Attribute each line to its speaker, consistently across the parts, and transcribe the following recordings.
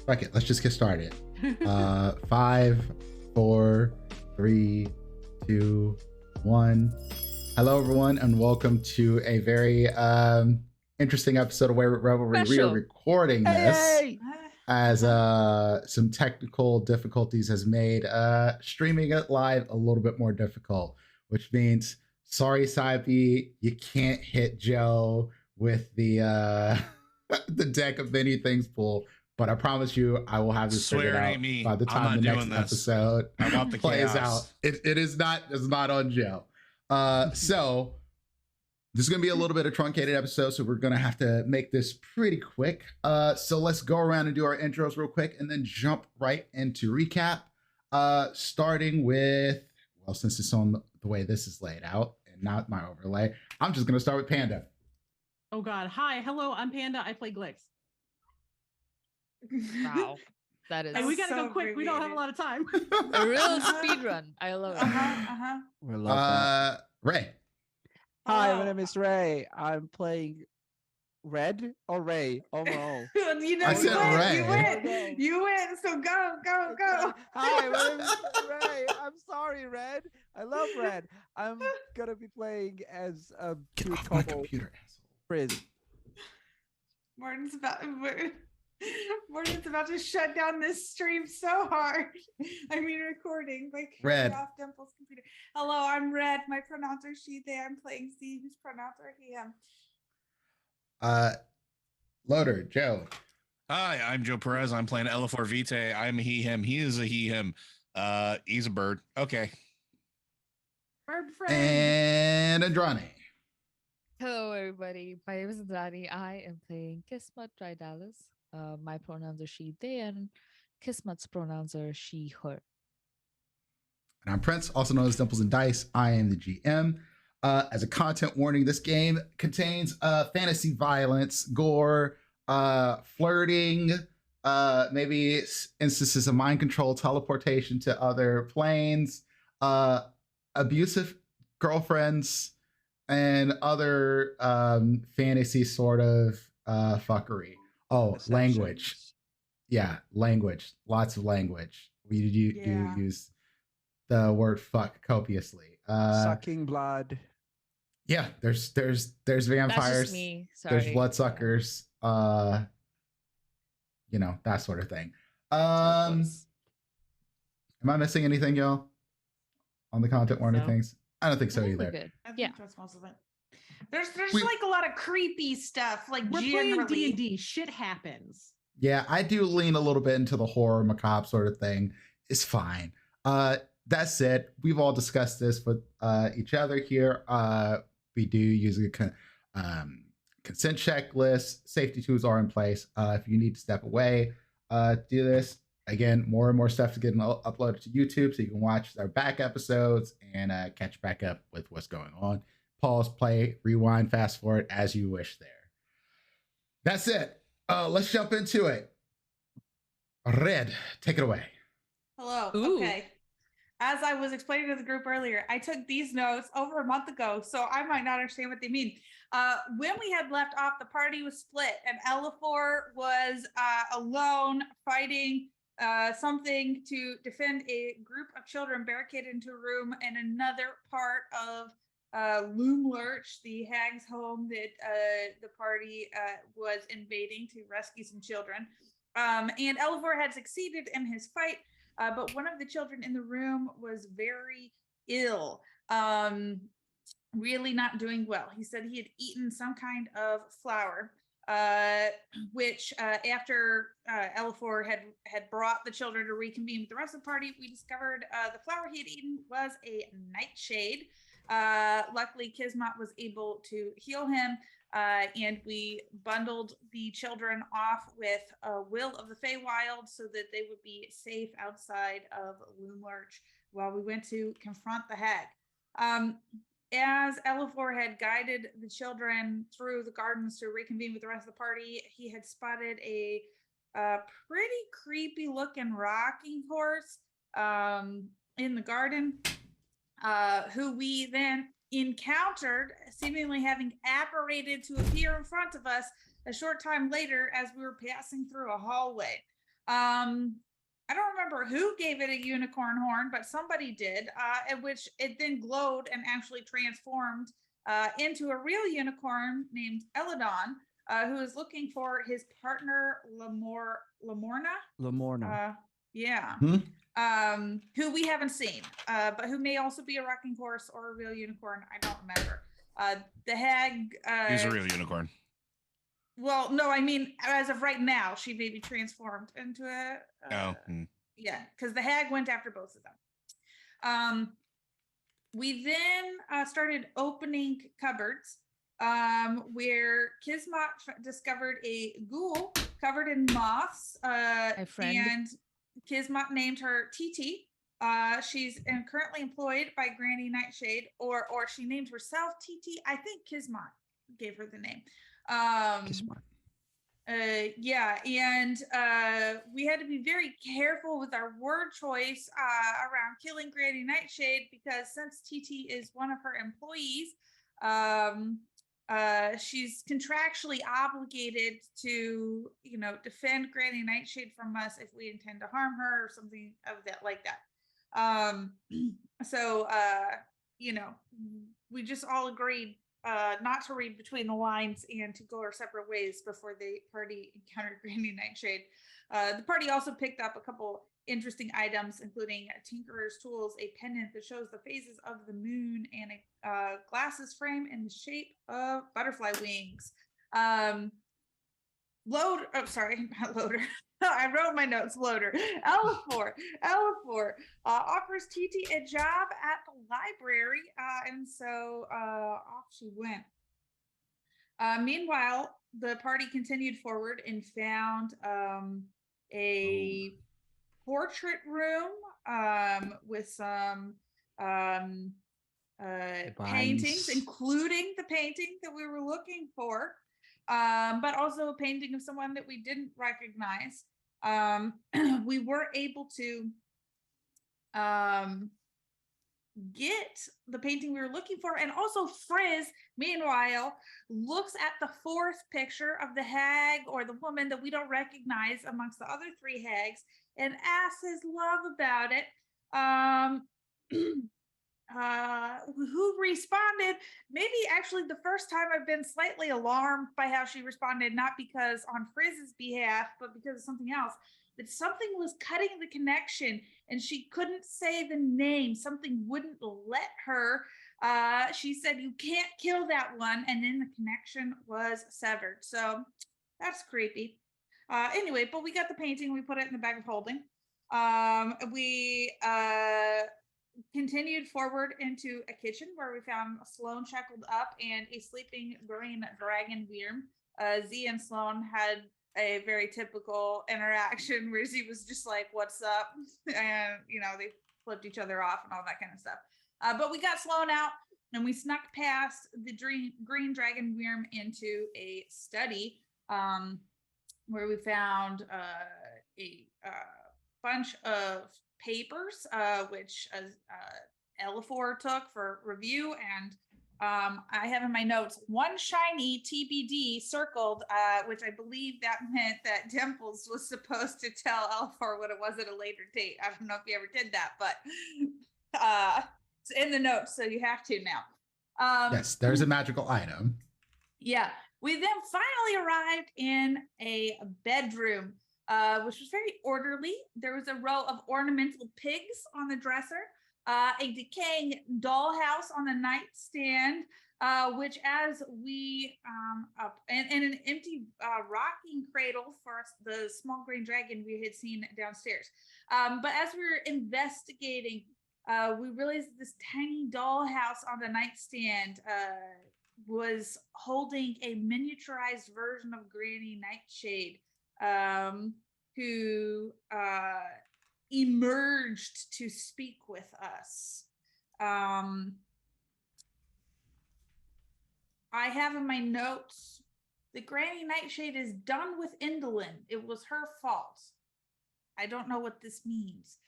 Speaker 1: Fuck it, let's just get started. 5, 4, 3, 2, 1. Hello, everyone, and welcome to a very interesting episode of Wayward Revelry. We are recording this as some technical difficulties has made streaming it live a little bit more difficult, which means sorry, Saipi, you can't hit Joe with the the deck of many things pull. But I promise you, I will have this figured out by the time the next episode plays out. It is not. It's not on Joe. So this is going to be a little bit of truncated episode, so we're going to have to make this pretty quick. So let's go around and do our intros real quick, and then jump right into recap. Starting with, well, since it's on the way this is laid out and not my overlay, I'm just going to start with Panda.
Speaker 2: Oh God! Hi, hello. I'm Panda. I play Glix.
Speaker 3: Wow, that is.
Speaker 2: Hey, we gotta go quick. We don't have a lot of time.
Speaker 3: A real speed run. I love it.
Speaker 4: We love that.
Speaker 1: Ray.
Speaker 4: Hi, my name is Ray. I'm playing Red or Ray overall.
Speaker 5: You know,
Speaker 1: I said Ray.
Speaker 5: You win. So go.
Speaker 4: Hi, my name is Ray. I'm sorry, Red. I love Red. I'm gonna be playing as a
Speaker 1: Get off my computer, asshole.
Speaker 4: Frizz.
Speaker 5: Morgan's about to shut down this stream so hard. I mean, recording by
Speaker 1: Red.
Speaker 5: off Dimple's computer. Hello, I'm Red. My pronouns are she, they. I'm playing Z, whose pronouns are he, him.
Speaker 1: Loader, Joe.
Speaker 6: Hi, I'm Joe Perez. I'm playing Elafor Vitae. I'm he, him. He is a he, him. He's a bird. Okay.
Speaker 2: Bird friend.
Speaker 1: And Andrani.
Speaker 3: Hello, everybody. My name is Dani. I am playing Kismet Tridalis. My pronouns are she, they, and Kismet's pronouns are she, her.
Speaker 1: And I'm Prince, also known as Dimples and Dice. I am the GM. As a content warning, this game contains fantasy violence, gore, flirting, maybe instances of mind control, teleportation to other planes, abusive girlfriends, and other fantasy sort of fuckery. Oh, language. Yeah, language. Lots of language. We do use the word fuck copiously.
Speaker 4: Sucking blood.
Speaker 1: Yeah, there's vampires.
Speaker 3: That's just me. Sorry.
Speaker 1: There's bloodsuckers. That sort of thing. Am I missing anything, y'all? On the content warning things? I don't think so either.
Speaker 3: Good.
Speaker 5: I think
Speaker 3: Yeah.
Speaker 5: that's most of it. There's like a lot of creepy stuff. Like
Speaker 2: We're
Speaker 5: generally.
Speaker 2: playing D&D. Shit happens.
Speaker 1: Yeah, I do lean a little bit into the horror macabre sort of thing. It's fine. That said, we've all discussed this with each other here. We do use a consent checklist. Safety tools are in place. If you need to step away, do this. Again, more and more stuff to get uploaded to YouTube so you can watch our back episodes and catch back up with what's going on. Pause, play, rewind, fast forward as you wish there. That's it. Let's jump into it. Red, take it away.
Speaker 5: Hello.
Speaker 3: Ooh.
Speaker 5: Okay. As I was explaining to the group earlier, I took these notes over a month ago, so I might not understand what they mean. When we had left off, the party was split, and Elafor was alone fighting something to defend a group of children barricaded into a room in another part of Loom Lurch, the hag's home that the party was invading to rescue some children. And Elafor had succeeded in his fight, but one of the children in the room was very ill, really not doing well. He said he had eaten some kind of flower, which after Elafor had brought the children to reconvene with the rest of the party, we discovered the flower he had eaten was a nightshade. Luckily, Kismet was able to heal him, and we bundled the children off with Will of the Feywild so that they would be safe outside of Loomlurch while we went to confront the hag. As Elafor had guided the children through the gardens to reconvene with the rest of the party, he had spotted a pretty creepy looking rocking horse in the garden, who we then encountered, seemingly having apparated to appear in front of us a short time later as we were passing through a hallway. I don't remember who gave it a unicorn horn, but somebody did, at which it then glowed and actually transformed into a real unicorn named Eladon, who is looking for his partner Lamorna. Yeah. Who we haven't seen, but who may also be a rocking horse or a real unicorn. I don't remember. The hag.
Speaker 6: He's a real unicorn.
Speaker 5: Well, no, I mean, as of right now, she may be transformed into a. Yeah, because the hag went after both of them. We then started opening cupboards, where Kismat discovered a ghoul covered in moths. And Kismat named her TT. She's currently employed by Granny Nightshade, or she named herself TT. I think Kismat gave her the name.
Speaker 4: Kismat.
Speaker 5: Yeah, and we had to be very careful with our word choice around killing Granny Nightshade, because since TT is one of her employees, she's contractually obligated to, defend Granny Nightshade from us if we intend to harm her or something of that like that. So we just all agreed not to read between the lines and to go our separate ways before the party encountered Granny Nightshade. The party also picked up a couple interesting items, including a tinkerer's tools, a pendant that shows the phases of the moon, and a glasses frame in the shape of butterfly wings. Not Loader. I wrote my notes. Loader. Elafor offers TT a job at the library, and so off she went. Meanwhile, the party continued forward and found a portrait room with some paintings, including the painting that we were looking for, but also a painting of someone that we didn't recognize. We were able to get the painting we were looking for, and also Frizz, meanwhile, looks at the fourth picture of the hag or the woman that we don't recognize amongst the other three hags, and asks his love about it. Who responded, maybe actually the first time I've been slightly alarmed by how she responded, not because on Frizz's behalf, but because of something else, that something was cutting the connection and she couldn't say the name. Something wouldn't let her. She said, "You can't kill that one." And then the connection was severed. So that's creepy. Anyway, but we got the painting. We put it in the bag of holding. We continued forward into a kitchen where we found Sloane shackled up and a sleeping green dragon worm. Z and Sloane had a very typical interaction where Z was just like, "What's up?" And, they flipped each other off and all that kind of stuff. But we got Sloane out and we snuck past the green dragon worm into a study where we found a bunch of papers, which Elafor took for review, and I have in my notes one shiny TBD circled, which I believe that meant that Dimples was supposed to tell Elafor what it was at a later date. I don't know if you ever did that, but it's in the notes, so you have to now.
Speaker 1: Yes, there's a magical item.
Speaker 5: Yeah, we then finally arrived in a bedroom, which was very orderly. There was a row of ornamental pigs on the dresser, a decaying dollhouse on the nightstand, which as we and an empty rocking cradle for the small green dragon we had seen downstairs. But as we were investigating, we realized this tiny dollhouse on the nightstand was holding a miniaturized version of Granny Nightshade, who emerged to speak with us. I have in my notes that Granny Nightshade is done with Indolin. It was her fault. I don't know what this means.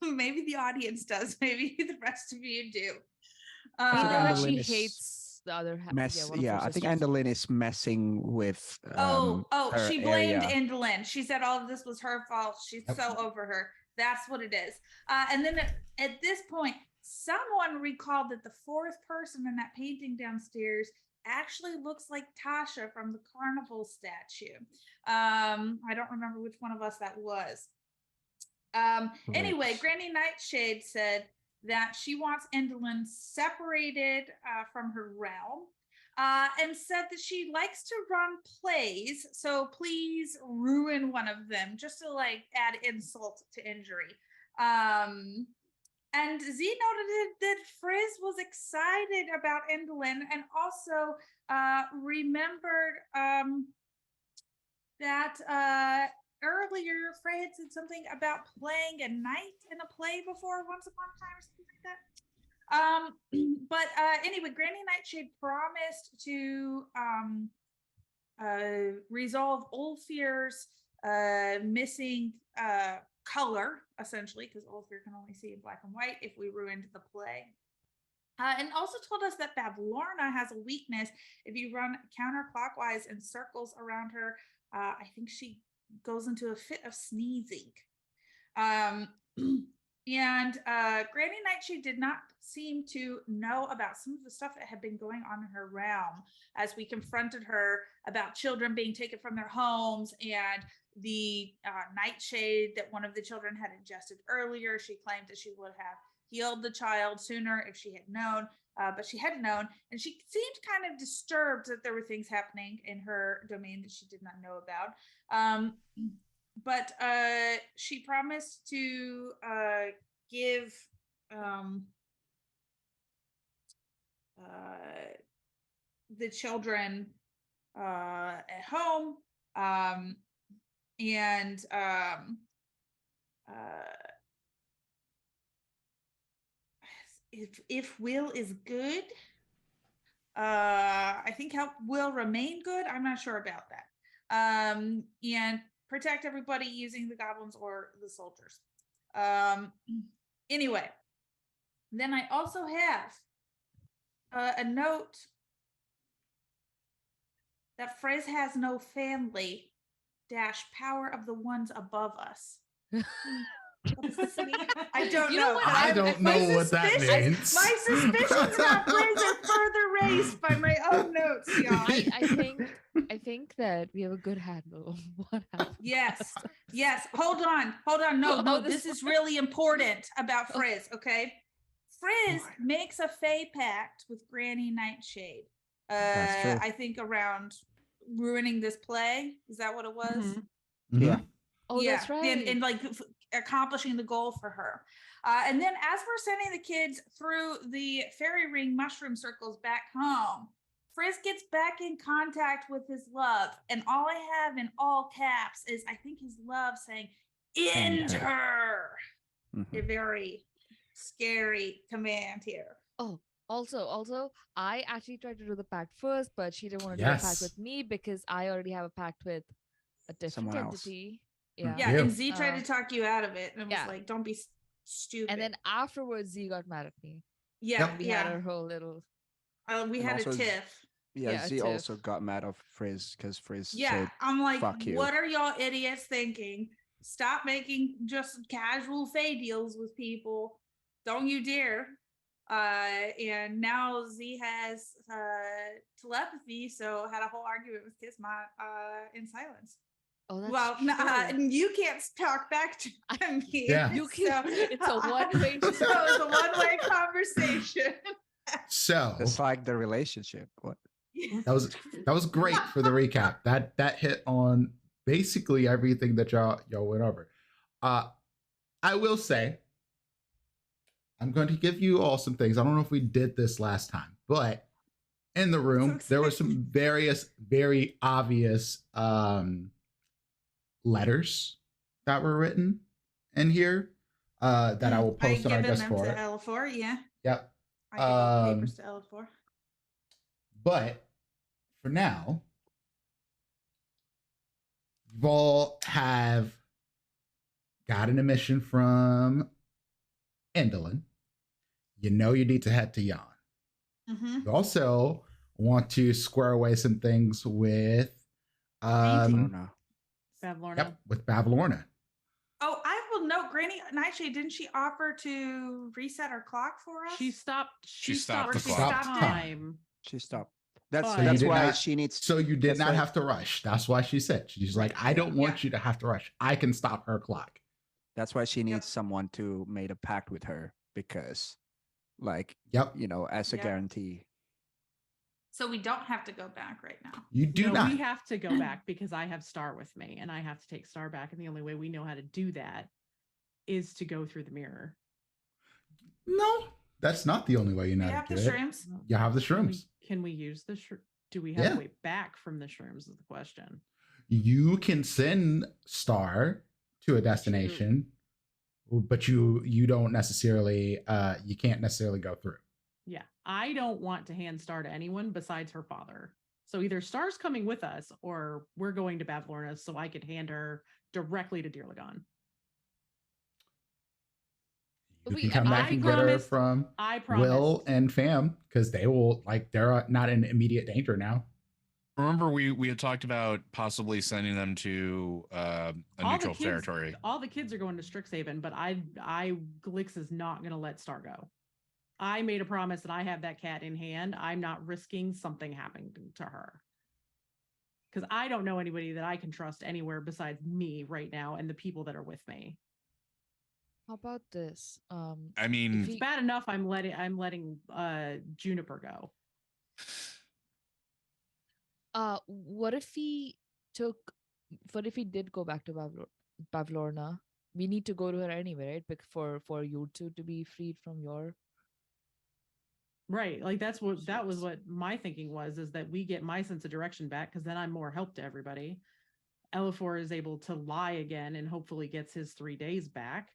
Speaker 5: Maybe the audience does. Maybe the rest of you do.
Speaker 3: We know that she
Speaker 4: Indolin is-
Speaker 3: hates the other half.
Speaker 4: Mess.
Speaker 3: One of
Speaker 4: Yeah,
Speaker 3: her
Speaker 4: I think
Speaker 3: sisters.
Speaker 4: Andalyn is messing with. Her
Speaker 5: She blamed
Speaker 4: area.
Speaker 5: Indolin. She said all of this was her fault. She's
Speaker 1: Yep.
Speaker 5: so over her. That's what it is. And then at this point, someone recalled that the fourth person in that painting downstairs actually looks like Tasha from the carnival statue. I don't remember which one of us that was. Anyway,
Speaker 4: Which-
Speaker 5: Granny Nightshade said that she wants Indolin separated from her realm, and said that she likes to run plays, so please ruin one of them just to like add insult to injury. And Z noted that Frizz was excited about Indolin and also remembered that earlier Fred said something about playing a knight in a play before once upon a time or something like that. But anyway, Granny Nightshade promised to resolve Ulfir's missing color, essentially, because Ulfir can only see in black and white if we ruined the play. And also told us that Bavlorna has a weakness. If you run counterclockwise in circles around her, I think she goes into a fit of sneezing. And Granny Nightshade did not seem to know about some of the stuff that had been going on in her realm as we confronted her about children being taken from their homes and the nightshade that one of the children had ingested earlier. She claimed that she would have healed the child sooner if she had known, but she hadn't known. And she seemed kind of disturbed that there were things happening in her domain that she did not know about. But she promised to give the children at home and if will is good, I think help will remain good. I'm not sure about that. And protect everybody using the goblins or the soldiers. Anyway, then I also have a note that Frez has no family - power of the ones above us. What does this mean? I don't
Speaker 3: You know
Speaker 5: know.
Speaker 3: what?
Speaker 1: I don't know what that means.
Speaker 5: My suspicions about Frez are further raised by my own notes, y'all.
Speaker 3: I think that we have a good handle on what happened.
Speaker 5: Yes. Hold on. No, this is really important about Frizz, okay? Frizz makes a Fey pact with Granny Nightshade.
Speaker 4: That's true.
Speaker 5: I think around ruining this play. Is that what it was?
Speaker 2: Mhm.
Speaker 4: Yeah.
Speaker 3: Oh,
Speaker 5: Yeah,
Speaker 3: that's right.
Speaker 5: and like accomplishing the goal for her. And then as we're sending the kids through the fairy ring mushroom circles back home, Frizz gets back in contact with his love. And all I have in all caps is, I think, his love saying, "End her." A very scary command here.
Speaker 3: Oh, also, I actually tried to do the pact first, but she didn't want to do a pact with me because I already have a pact with a different
Speaker 4: Someone else.
Speaker 3: entity.
Speaker 5: Yeah,
Speaker 1: Yeah.
Speaker 5: and Z tried to talk you out of it and was
Speaker 3: yeah.
Speaker 5: like, "Don't be stupid."
Speaker 3: And then afterwards, Z got mad at me.
Speaker 5: yeah,
Speaker 3: We had our whole little.
Speaker 5: we
Speaker 4: And
Speaker 5: had a
Speaker 4: also
Speaker 5: tiff.
Speaker 3: Yeah,
Speaker 4: Z
Speaker 3: tiff.
Speaker 4: also got mad of Frizz because Frizz
Speaker 5: Yeah,
Speaker 4: said,
Speaker 5: I'm like,
Speaker 4: "Fuck you."
Speaker 5: what are y'all idiots thinking? Stop making just casual Fey deals with people. Don't you dare. And now Z has telepathy, so had a whole argument with Kismat in silence.
Speaker 3: Oh, that's
Speaker 5: Well,
Speaker 3: true.
Speaker 5: you can't talk back to me.
Speaker 1: Yeah.
Speaker 3: You can. It's a one-way.
Speaker 5: So it's a one-way conversation.
Speaker 1: So
Speaker 4: "It's like the relationship." What?
Speaker 1: that was great for the recap. That hit on basically everything that y'all went over. I will say, I'm going to give you all some things. I don't know if we did this last time, but in the room there were some very obvious letters that were written in here that I will post on our Discord.
Speaker 5: To L4, yeah.
Speaker 1: Yep.
Speaker 5: I gave papers to L4.
Speaker 1: But for now, you all have gotten a mission from Indolin. You know you need to head to Yon.
Speaker 5: Mm-hmm.
Speaker 1: You also want to square away some things with
Speaker 4: Lorna.
Speaker 2: Bavlorna.
Speaker 1: yep, with Bavlorna.
Speaker 5: Oh, I will note, Granny. And actually, didn't she offer to reset our clock for us?
Speaker 2: She stopped.
Speaker 6: She stopped the
Speaker 5: She
Speaker 6: clock.
Speaker 5: stopped
Speaker 2: time.
Speaker 4: She stopped. That's
Speaker 2: So you
Speaker 4: that's
Speaker 1: did
Speaker 4: why
Speaker 1: not-
Speaker 4: she needs.
Speaker 1: So you did
Speaker 4: That's
Speaker 1: not
Speaker 4: why-
Speaker 1: have to rush. That's why she said. She's like, I don't want you to have to rush. I can stop her clock.
Speaker 4: That's why she
Speaker 5: Yep.
Speaker 4: needs someone to make a pact with her because, like,
Speaker 1: Yep.
Speaker 4: as a
Speaker 5: Yep.
Speaker 4: guarantee.
Speaker 5: So we don't have to go back right now.
Speaker 1: You do
Speaker 2: No,
Speaker 1: not.
Speaker 2: we have to go back because I have Star with me and I have to take Star back. And the only way we know how to do that is to go through the mirror.
Speaker 1: No, that's not the only way you know
Speaker 5: We
Speaker 1: how
Speaker 5: have
Speaker 1: to
Speaker 5: the
Speaker 1: do it.
Speaker 5: shrooms.
Speaker 1: You have the
Speaker 2: Can we,
Speaker 1: shrooms.
Speaker 2: can we use the do we have
Speaker 1: Yeah.
Speaker 2: a way back from the shrooms is the question.
Speaker 1: You can send Star to a destination, but you don't necessarily you can't necessarily go through.
Speaker 2: Yeah. I don't want to hand Star to anyone besides her father. So either Star's coming with us or we're going to Bavlorna so I could hand her directly to Dearlagon.
Speaker 1: You
Speaker 3: We-
Speaker 1: can come back
Speaker 2: I
Speaker 1: and get her
Speaker 2: promised-
Speaker 1: from
Speaker 2: I promise.
Speaker 1: Will and Fam because they will they're not in immediate danger now.
Speaker 6: Remember, we had talked about possibly sending them to a neutral territory.
Speaker 2: All the kids are going to Strixhaven, but Glix is not going to let Star go. I made a promise that I have that cat in hand. I'm not risking something happening to her. Because I don't know anybody that I can trust anywhere besides me right now and the people that are with me.
Speaker 3: How about this?
Speaker 6: I mean,
Speaker 2: It's bad enough I'm letting Juniper go.
Speaker 3: What if he did go back to Bavlorna? We need to go to her anyway, right? For you two to be freed from your.
Speaker 2: Right. Like that was what my thinking was, is that we get my sense of direction back because then I'm more help to everybody. Elafor is able to lie again and hopefully gets his 3 days back.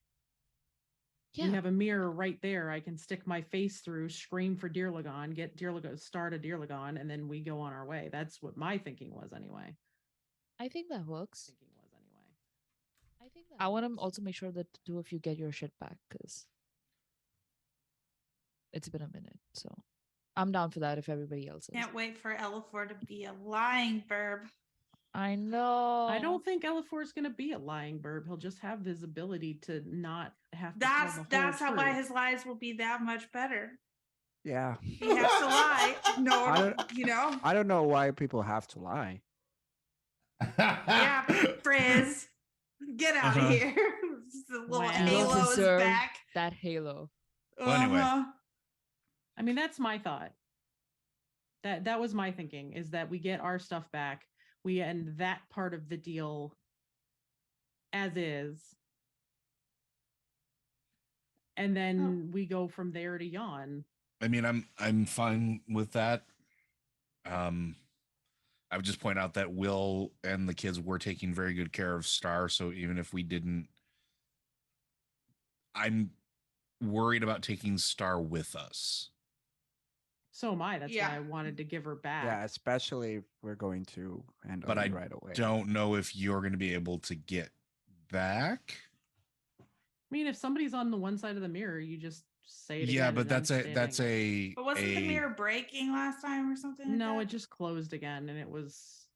Speaker 3: Yeah.
Speaker 2: We have a mirror right there. I can stick my face through, scream for Dearlagon, get Dearlagon, start a Dearlagon, and then we go on our way. That's what my thinking was anyway.
Speaker 3: I think that works.
Speaker 2: I think
Speaker 3: I want to also make sure that the two of you get your shit back because it's been a minute. So I'm down for that if everybody else is.
Speaker 5: Can't wait for Elafor to be a lying verb.
Speaker 3: I know.
Speaker 2: I don't think Elafor is going to be a lying burb. He'll just have this ability to not have to tell the whole
Speaker 5: That's how why
Speaker 2: truth.
Speaker 5: his lies will be that much better.
Speaker 4: Yeah.
Speaker 5: He has to lie. No,
Speaker 4: I don't know why people have to lie.
Speaker 5: Yeah, Frizz, get out of
Speaker 6: Uh-huh.
Speaker 5: here. The little
Speaker 2: Wow.
Speaker 3: You don't
Speaker 5: halo is
Speaker 3: deserve
Speaker 5: back.
Speaker 3: that halo.
Speaker 6: Well, anyway.
Speaker 2: I mean, that's my thought. That was my thinking, is that we get our stuff back. We end that part of the deal as is. And then we go from there to Yawn.
Speaker 6: I mean, I'm fine with that. I would just point out that Will and the kids were taking very good care of Star, so even if we didn't, I'm worried about taking Star with us.
Speaker 2: So am I. That's
Speaker 5: Yeah.
Speaker 2: why I wanted to give her back.
Speaker 4: Yeah, especially if we're going to end
Speaker 6: But
Speaker 4: on
Speaker 6: I
Speaker 4: it right away.
Speaker 6: Don't know if you're going to be able to get back.
Speaker 2: I mean, if somebody's on the one side of the mirror, you just say it
Speaker 6: Yeah,
Speaker 2: again
Speaker 6: but
Speaker 2: and I'm
Speaker 6: that's
Speaker 2: standing.
Speaker 6: a
Speaker 5: But wasn't the mirror breaking last time or something? like
Speaker 2: No,
Speaker 5: that?
Speaker 2: it just closed again, and it was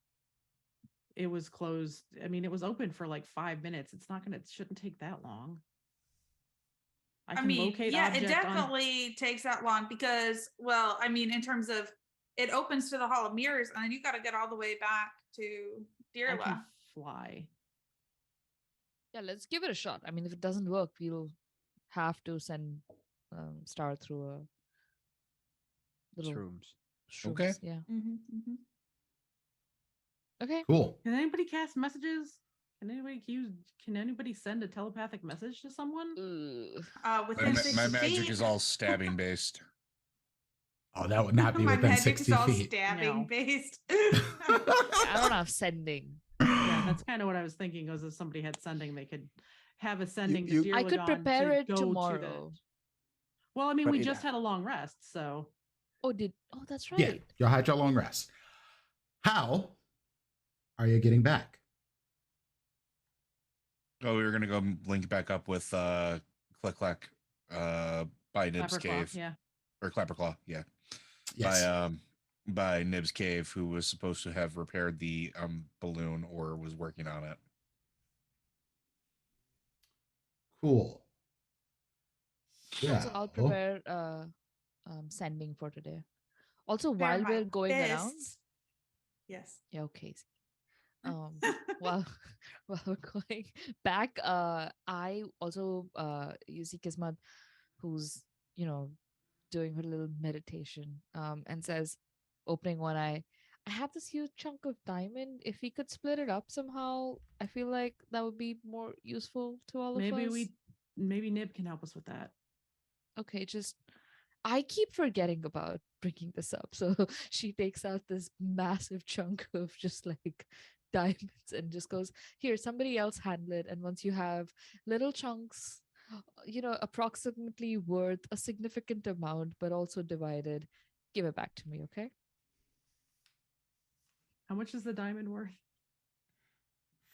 Speaker 2: closed. I mean, it was open for like 5 minutes. It shouldn't take that long. I can locate
Speaker 5: yeah,
Speaker 2: object
Speaker 5: it definitely takes that long because, well, I mean, in terms of it opens to the Hall of Mirrors, and then you got to get all the way back to
Speaker 2: I can
Speaker 5: Dearla.
Speaker 2: fly.
Speaker 3: Yeah, let's give it a shot. I mean, if it doesn't work, we'll have to send Star through a little
Speaker 4: Shrooms.
Speaker 6: Okay.
Speaker 3: shrooms, Yeah. Okay.
Speaker 1: Cool.
Speaker 2: Can anybody cast messages? Can anybody send a telepathic message to someone?
Speaker 5: Within 60
Speaker 6: my magic
Speaker 5: feet.
Speaker 6: is all stabbing based.
Speaker 1: Oh, that would not be
Speaker 5: My
Speaker 1: within
Speaker 5: magic
Speaker 1: 60
Speaker 5: is all
Speaker 1: feet.
Speaker 5: stabbing
Speaker 2: No.
Speaker 5: based.
Speaker 3: I don't have sending.
Speaker 2: Yeah, that's kind of what I was thinking. Was if somebody had sending, they could have a sending
Speaker 4: you-
Speaker 2: to
Speaker 3: I could
Speaker 2: Dearlagon
Speaker 3: prepare
Speaker 2: to
Speaker 3: it
Speaker 2: go to the-
Speaker 3: tomorrow.
Speaker 2: Well, I mean,
Speaker 4: But
Speaker 2: we
Speaker 4: it-
Speaker 2: just had a long rest, so
Speaker 3: Oh, that's
Speaker 1: Yeah,
Speaker 3: right.
Speaker 1: you'll had your long rest. How are you getting back?
Speaker 6: Oh, we were gonna go link back up with Click Clack by Nib's
Speaker 2: Clapperclaw,
Speaker 6: cave
Speaker 2: yeah.
Speaker 6: or Clapperclaw, yeah.
Speaker 1: Yes.
Speaker 6: By by Nib's Cave, who was supposed to have repaired the balloon or was working on it.
Speaker 1: Cool.
Speaker 3: Also, I'll
Speaker 1: So,
Speaker 3: prepare sending for today. Also,
Speaker 5: Prepare
Speaker 3: while
Speaker 5: my
Speaker 3: we're going around,
Speaker 5: fists. Yes.
Speaker 3: yeah, okay. While while we're going back, I also you see Kismat, who's doing her little meditation, and says, opening one eye, I have this huge chunk of diamond. If we could split it up somehow, I feel like that would be more useful to all of us.
Speaker 2: Maybe Nib can help us with that.
Speaker 3: Okay, just I keep forgetting about bringing this up. So she takes out this massive chunk of just like diamonds and just goes, here, somebody else handle it. And once you have little chunks, approximately worth a significant amount, but also divided, give it back to me, okay?
Speaker 2: How much is the diamond worth?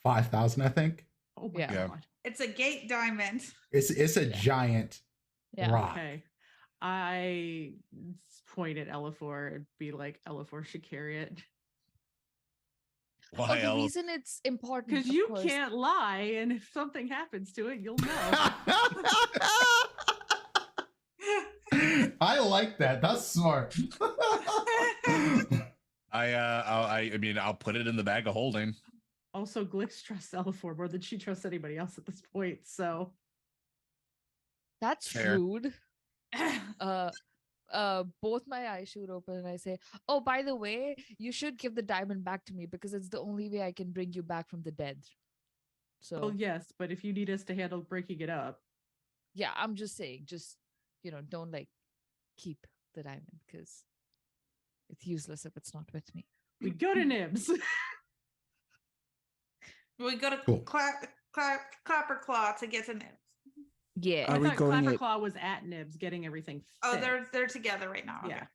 Speaker 1: 5,000, I think.
Speaker 2: Oh my
Speaker 3: Yeah.
Speaker 2: god.
Speaker 5: It's a gate diamond.
Speaker 1: It's a giant
Speaker 3: Yeah.
Speaker 1: rock.
Speaker 2: Okay. I point at Elafor and be like, Elafor should carry it.
Speaker 6: Why
Speaker 3: Oh, the
Speaker 6: else?
Speaker 3: reason it's important
Speaker 2: Because
Speaker 3: of
Speaker 2: you
Speaker 3: course,
Speaker 2: can't lie, and if something happens to it, you'll know.
Speaker 1: I like that. That's smart.
Speaker 6: I mean, I'll put it in the bag of holding.
Speaker 2: Also, Glix trusts Elafor more than she trusts anybody else at this point, so
Speaker 3: that's
Speaker 6: Fair.
Speaker 3: rude. Both my eyes shoot open and I say, oh, by the way, you should give the diamond back to me because it's the only way I can bring you back from the dead. So
Speaker 2: well, yes, but if you need us to handle breaking it up,
Speaker 3: yeah, I'm just saying, just don't like keep the diamond because it's useless if it's not with me.
Speaker 2: we go to Nibs.
Speaker 5: We go to
Speaker 1: Cool.
Speaker 5: Clapper Claw to get to Nibs.
Speaker 3: Yeah.
Speaker 2: I
Speaker 4: Are we
Speaker 2: thought
Speaker 4: going
Speaker 2: Clapperclaw was at Nibs getting everything
Speaker 5: Oh,
Speaker 2: fixed.
Speaker 5: they're together right now. Okay.
Speaker 2: Yeah.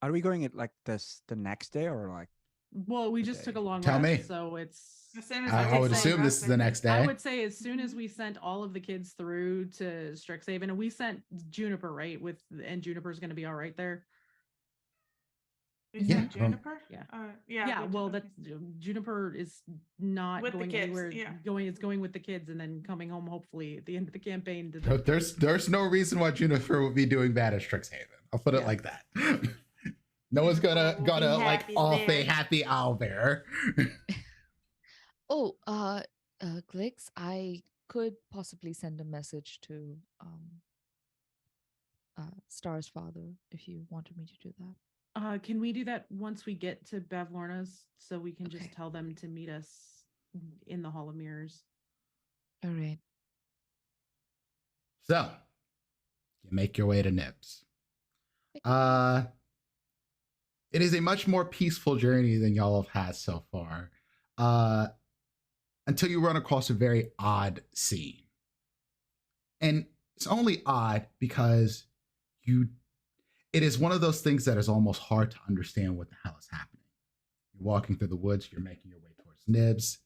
Speaker 4: Are we going it like this the next day or like?
Speaker 2: Well, we just took a long
Speaker 1: Tell
Speaker 2: rest,
Speaker 1: me.
Speaker 2: so it's.
Speaker 5: As soon as
Speaker 1: I would
Speaker 5: get
Speaker 1: assume this is the next day.
Speaker 2: I would say as soon as we sent all of the kids through to Strixhaven, and we sent Juniper, right? And Juniper's going to be all right there.
Speaker 5: We
Speaker 1: Yeah,
Speaker 5: sent Juniper.
Speaker 2: yeah.
Speaker 5: Yeah.
Speaker 2: Yeah, well, that's Juniper is not
Speaker 5: With the
Speaker 2: going
Speaker 5: kids,
Speaker 2: anywhere.
Speaker 5: yeah.
Speaker 2: It's going with the kids and then coming home hopefully at the end of the campaign. To
Speaker 1: There's no reason why Juniper would be doing bad at Strixhaven. I'll put it
Speaker 2: Yeah.
Speaker 1: like that. No one's gonna
Speaker 5: We'll be
Speaker 1: like
Speaker 5: happy
Speaker 1: all
Speaker 5: there.
Speaker 1: say happy Owlbear.
Speaker 3: Oh, Glix, I could possibly send a message to Star's father if you wanted me to do that.
Speaker 2: Can we do that once we get to Bavlorna's so we can just
Speaker 3: Okay.
Speaker 2: tell them to meet us in the Hall of Mirrors?
Speaker 3: All right.
Speaker 1: So you make your way to Nibs. It is a much more peaceful journey than y'all have had so far. Until you run across a very odd scene. And it's only odd because it is one of those things that is almost hard to understand what the hell is happening. You're walking through the woods, you're making your way towards Nibs,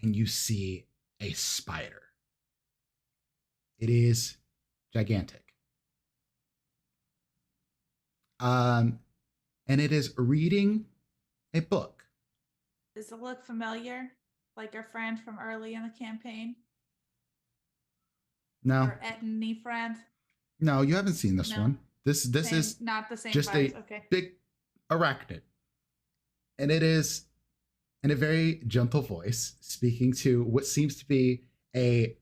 Speaker 1: and you see a spider. It is gigantic. And it is reading a book.
Speaker 5: Does it look familiar? Like our friend from early in the campaign?
Speaker 1: No,
Speaker 5: Our Etany friend?
Speaker 1: no, you haven't seen this
Speaker 5: No.
Speaker 1: one. This
Speaker 5: Same-
Speaker 1: is
Speaker 5: not the same
Speaker 1: just
Speaker 5: vibes.
Speaker 1: a
Speaker 5: Okay.
Speaker 1: big arachnid. And it is in a very gentle voice speaking to what seems to be a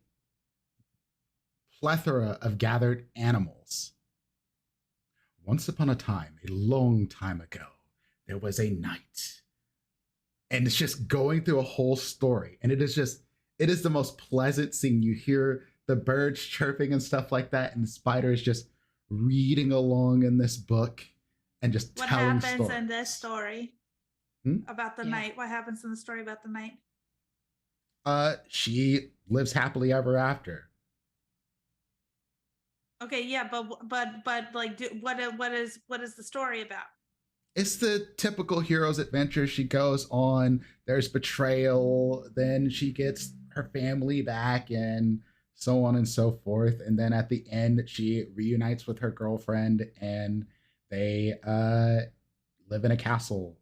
Speaker 1: plethora of gathered animals. Once upon a time, a long time ago, there was a knight. And it's just going through a whole story. And it is the most pleasant scene. You hear the birds chirping and stuff like that. And the spider is just reading along in this book and just
Speaker 5: What
Speaker 1: telling
Speaker 5: happens
Speaker 1: stories.
Speaker 5: in this story about the
Speaker 3: Yeah.
Speaker 5: night? What happens in the story about the night?
Speaker 1: She lives happily ever after.
Speaker 5: Okay, yeah, but like, what is the story about?
Speaker 1: It's the typical hero's adventure she goes on. There's betrayal, then she gets her family back, and so on and so forth. And then at the end, she reunites with her girlfriend, and they live in a castle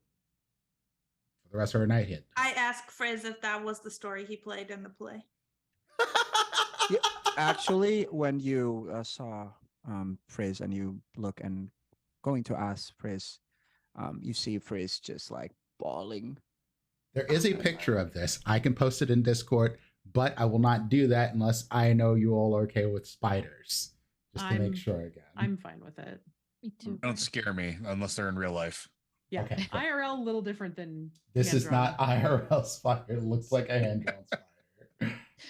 Speaker 1: for the rest of her knighthood.
Speaker 5: I asked Frizz if that was the story he played in the play.
Speaker 4: Yeah, actually, when you saw Frizz and you look and going to ask Frizz, you see Frizz just like bawling.
Speaker 1: There is a picture of this. I can post it in Discord, but I will not do that unless I know you all are okay with spiders. Just to make sure again.
Speaker 2: I'm fine with it.
Speaker 3: Me too.
Speaker 6: Don't scare me unless they're in real life.
Speaker 2: Yeah.
Speaker 1: Okay.
Speaker 2: IRL a little different than
Speaker 1: This is
Speaker 2: hand-drawn.
Speaker 1: not IRL spider. It looks like a hand-drawn spider.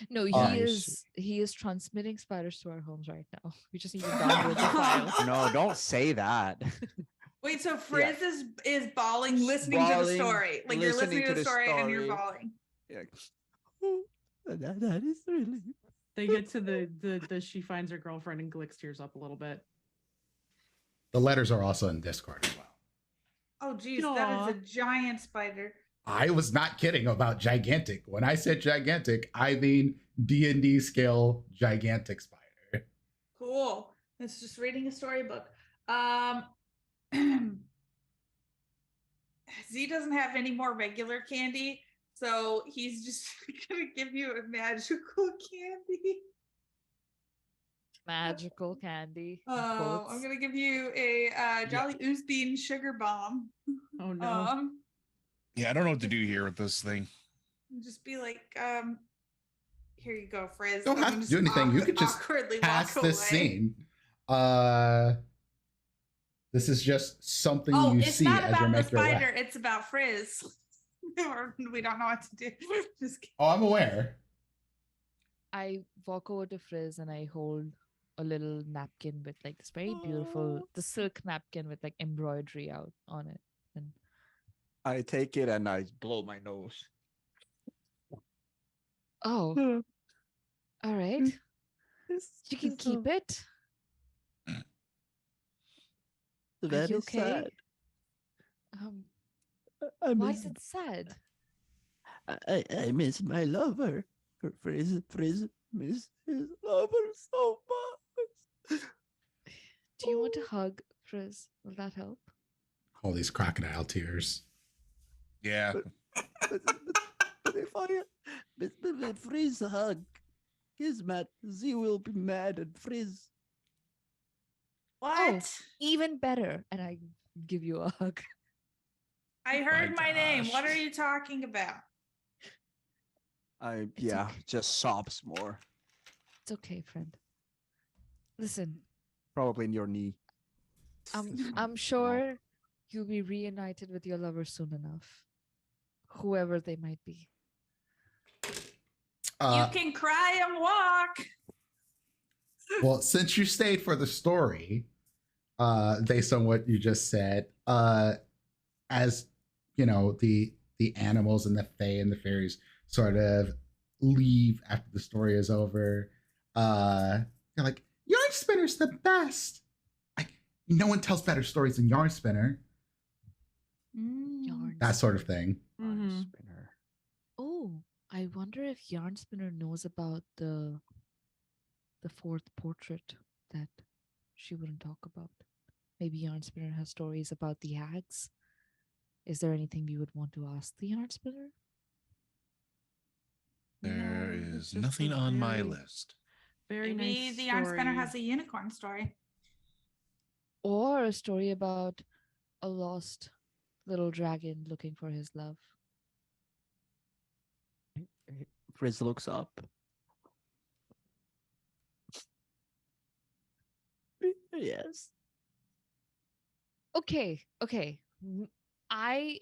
Speaker 3: No,
Speaker 1: Nice.
Speaker 3: he is transmitting spiders to our homes right now. We just need to download the file.
Speaker 4: No, don't say that.
Speaker 5: Wait, so Frizz is bawling, listening to the story. Like you're listening to the story and you're bawling.
Speaker 4: Yeah. That is really.
Speaker 2: They get to the she finds her girlfriend and Glix tears up a little bit.
Speaker 1: The letters are also in Discord as well.
Speaker 5: Oh, geez, that is a giant spider.
Speaker 1: I was not kidding about gigantic. When I said gigantic, I mean D&D scale gigantic spider.
Speaker 5: Cool. It's just reading a storybook. Z doesn't have any more regular candy, so he's just gonna give you a magical candy.
Speaker 3: Magical candy. in
Speaker 5: I'm
Speaker 3: quotes.
Speaker 5: gonna give you a Jolly Ooze Bean sugar bomb.
Speaker 2: Oh no.
Speaker 6: Yeah, I don't know what to do here with this thing.
Speaker 5: Just be like, here you go, Frizz.
Speaker 1: You don't have to do anything. You could just
Speaker 5: awkwardly
Speaker 1: Past
Speaker 5: walk
Speaker 1: this
Speaker 5: away.
Speaker 1: scene. This is just something
Speaker 5: Oh,
Speaker 1: you
Speaker 5: it's
Speaker 1: see
Speaker 5: not
Speaker 1: as you
Speaker 5: about the
Speaker 1: make your
Speaker 5: spider.
Speaker 1: way.
Speaker 5: It's about Frizz. We don't know what to do. Just kidding.
Speaker 1: Oh, I'm aware.
Speaker 3: I walk over to Frizz and I hold a little napkin with like this very beautiful, the silk napkin with like embroidery out on it. And
Speaker 4: I take it and I blow my nose.
Speaker 3: oh, all right. You can keep it. Are you okay? Why is it sad?
Speaker 7: I miss my lover. Frizz miss his lover so much.
Speaker 3: Do you want to hug Frizz? Will that help?
Speaker 1: All these crocodile tears.
Speaker 6: Yeah.
Speaker 7: But if Frizz hug Kismet, Z will be mad at Frizz.
Speaker 5: What?
Speaker 3: Even better. And I give you a hug.
Speaker 5: I heard my name.
Speaker 6: gosh.
Speaker 5: What are you talking about?
Speaker 4: Just sobs more.
Speaker 3: It's okay, friend. Listen,
Speaker 4: Probably in your knee.
Speaker 3: I'm sure you'll be reunited with your lover soon enough. Whoever they might be.
Speaker 5: You can cry and walk.
Speaker 1: Well, since you stayed for the story, based on what you just said, as you know, the animals and the fae and the fairies sort of leave after the story is over, they're like, Yarn Spinner's the best. No one tells better stories than Yarn Spinner.
Speaker 3: Yarn
Speaker 1: That sort of thing.
Speaker 2: Mhm.
Speaker 4: Spinner.
Speaker 3: Oh, I wonder if Yarn Spinner knows about the fourth portrait that she wouldn't talk about. Maybe Yarn Spinner has stories about the hags. Is there anything you would want to ask the Yarn Spinner?
Speaker 6: There
Speaker 2: No,
Speaker 6: is
Speaker 2: it's just a
Speaker 6: nothing on my
Speaker 2: very-
Speaker 6: list.
Speaker 2: Very
Speaker 5: Maybe
Speaker 2: nice
Speaker 5: the Yarn Spinner
Speaker 2: story.
Speaker 5: has a unicorn story.
Speaker 3: Or a story about a lost little dragon looking for his love.
Speaker 7: Frizz looks up. Yes.
Speaker 3: Okay. I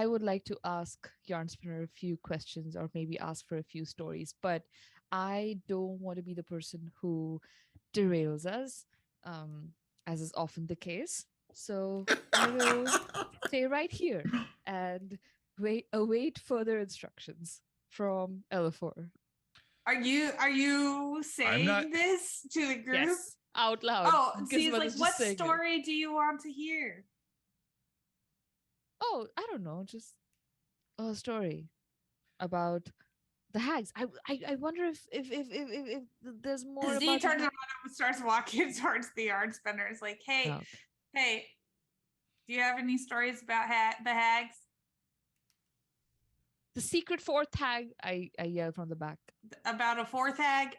Speaker 3: would like to ask Yarn Spinner a few questions or maybe ask for a few stories, but I don't want to be the person who derails us, as is often the case. So I will stay right here and await further instructions from Elafor.
Speaker 5: Are you saying
Speaker 6: not-
Speaker 5: this to the group?
Speaker 3: Yes, out loud.
Speaker 5: Oh, see,
Speaker 3: Gizmo
Speaker 5: like,
Speaker 3: is just
Speaker 5: what
Speaker 3: saying it.
Speaker 5: story do you want to hear?
Speaker 3: Oh, I don't know, just a story about the hags. I wonder if there's more.
Speaker 5: Z
Speaker 3: about the
Speaker 5: turns around and starts walking towards the Yarn Spinner. It's like, hey,
Speaker 3: Oh,
Speaker 5: hey, Do you have any stories about the hags?
Speaker 3: The secret fourth tag, I yell from the back.
Speaker 5: About a fourth hag?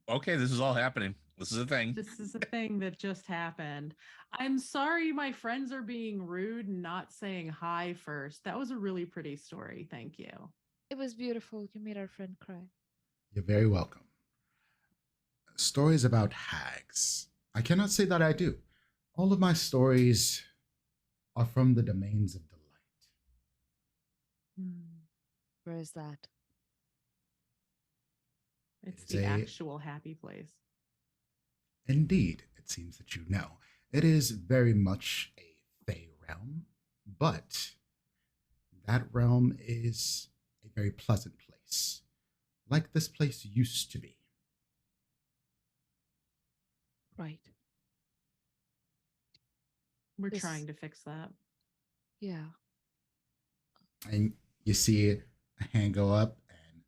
Speaker 6: Okay, this is all happening. This is a thing.
Speaker 2: This is a thing that just happened. I'm sorry my friends are being rude and not saying hi first. That was a really pretty story. Thank you.
Speaker 3: It was beautiful. You made our friend cry.
Speaker 1: You're very welcome. Stories about hags. I cannot say that I do. All of my stories are from the domains of delight.
Speaker 3: Where is that?
Speaker 2: It's
Speaker 1: It's
Speaker 2: the
Speaker 1: a-
Speaker 2: actual happy place.
Speaker 1: Indeed, it seems that you know. It is very much a Fey realm, but that realm is a very pleasant place, like this place used to be.
Speaker 3: Right.
Speaker 2: We're
Speaker 3: This-
Speaker 2: trying to fix that.
Speaker 3: Yeah.
Speaker 1: And you see a hand go up and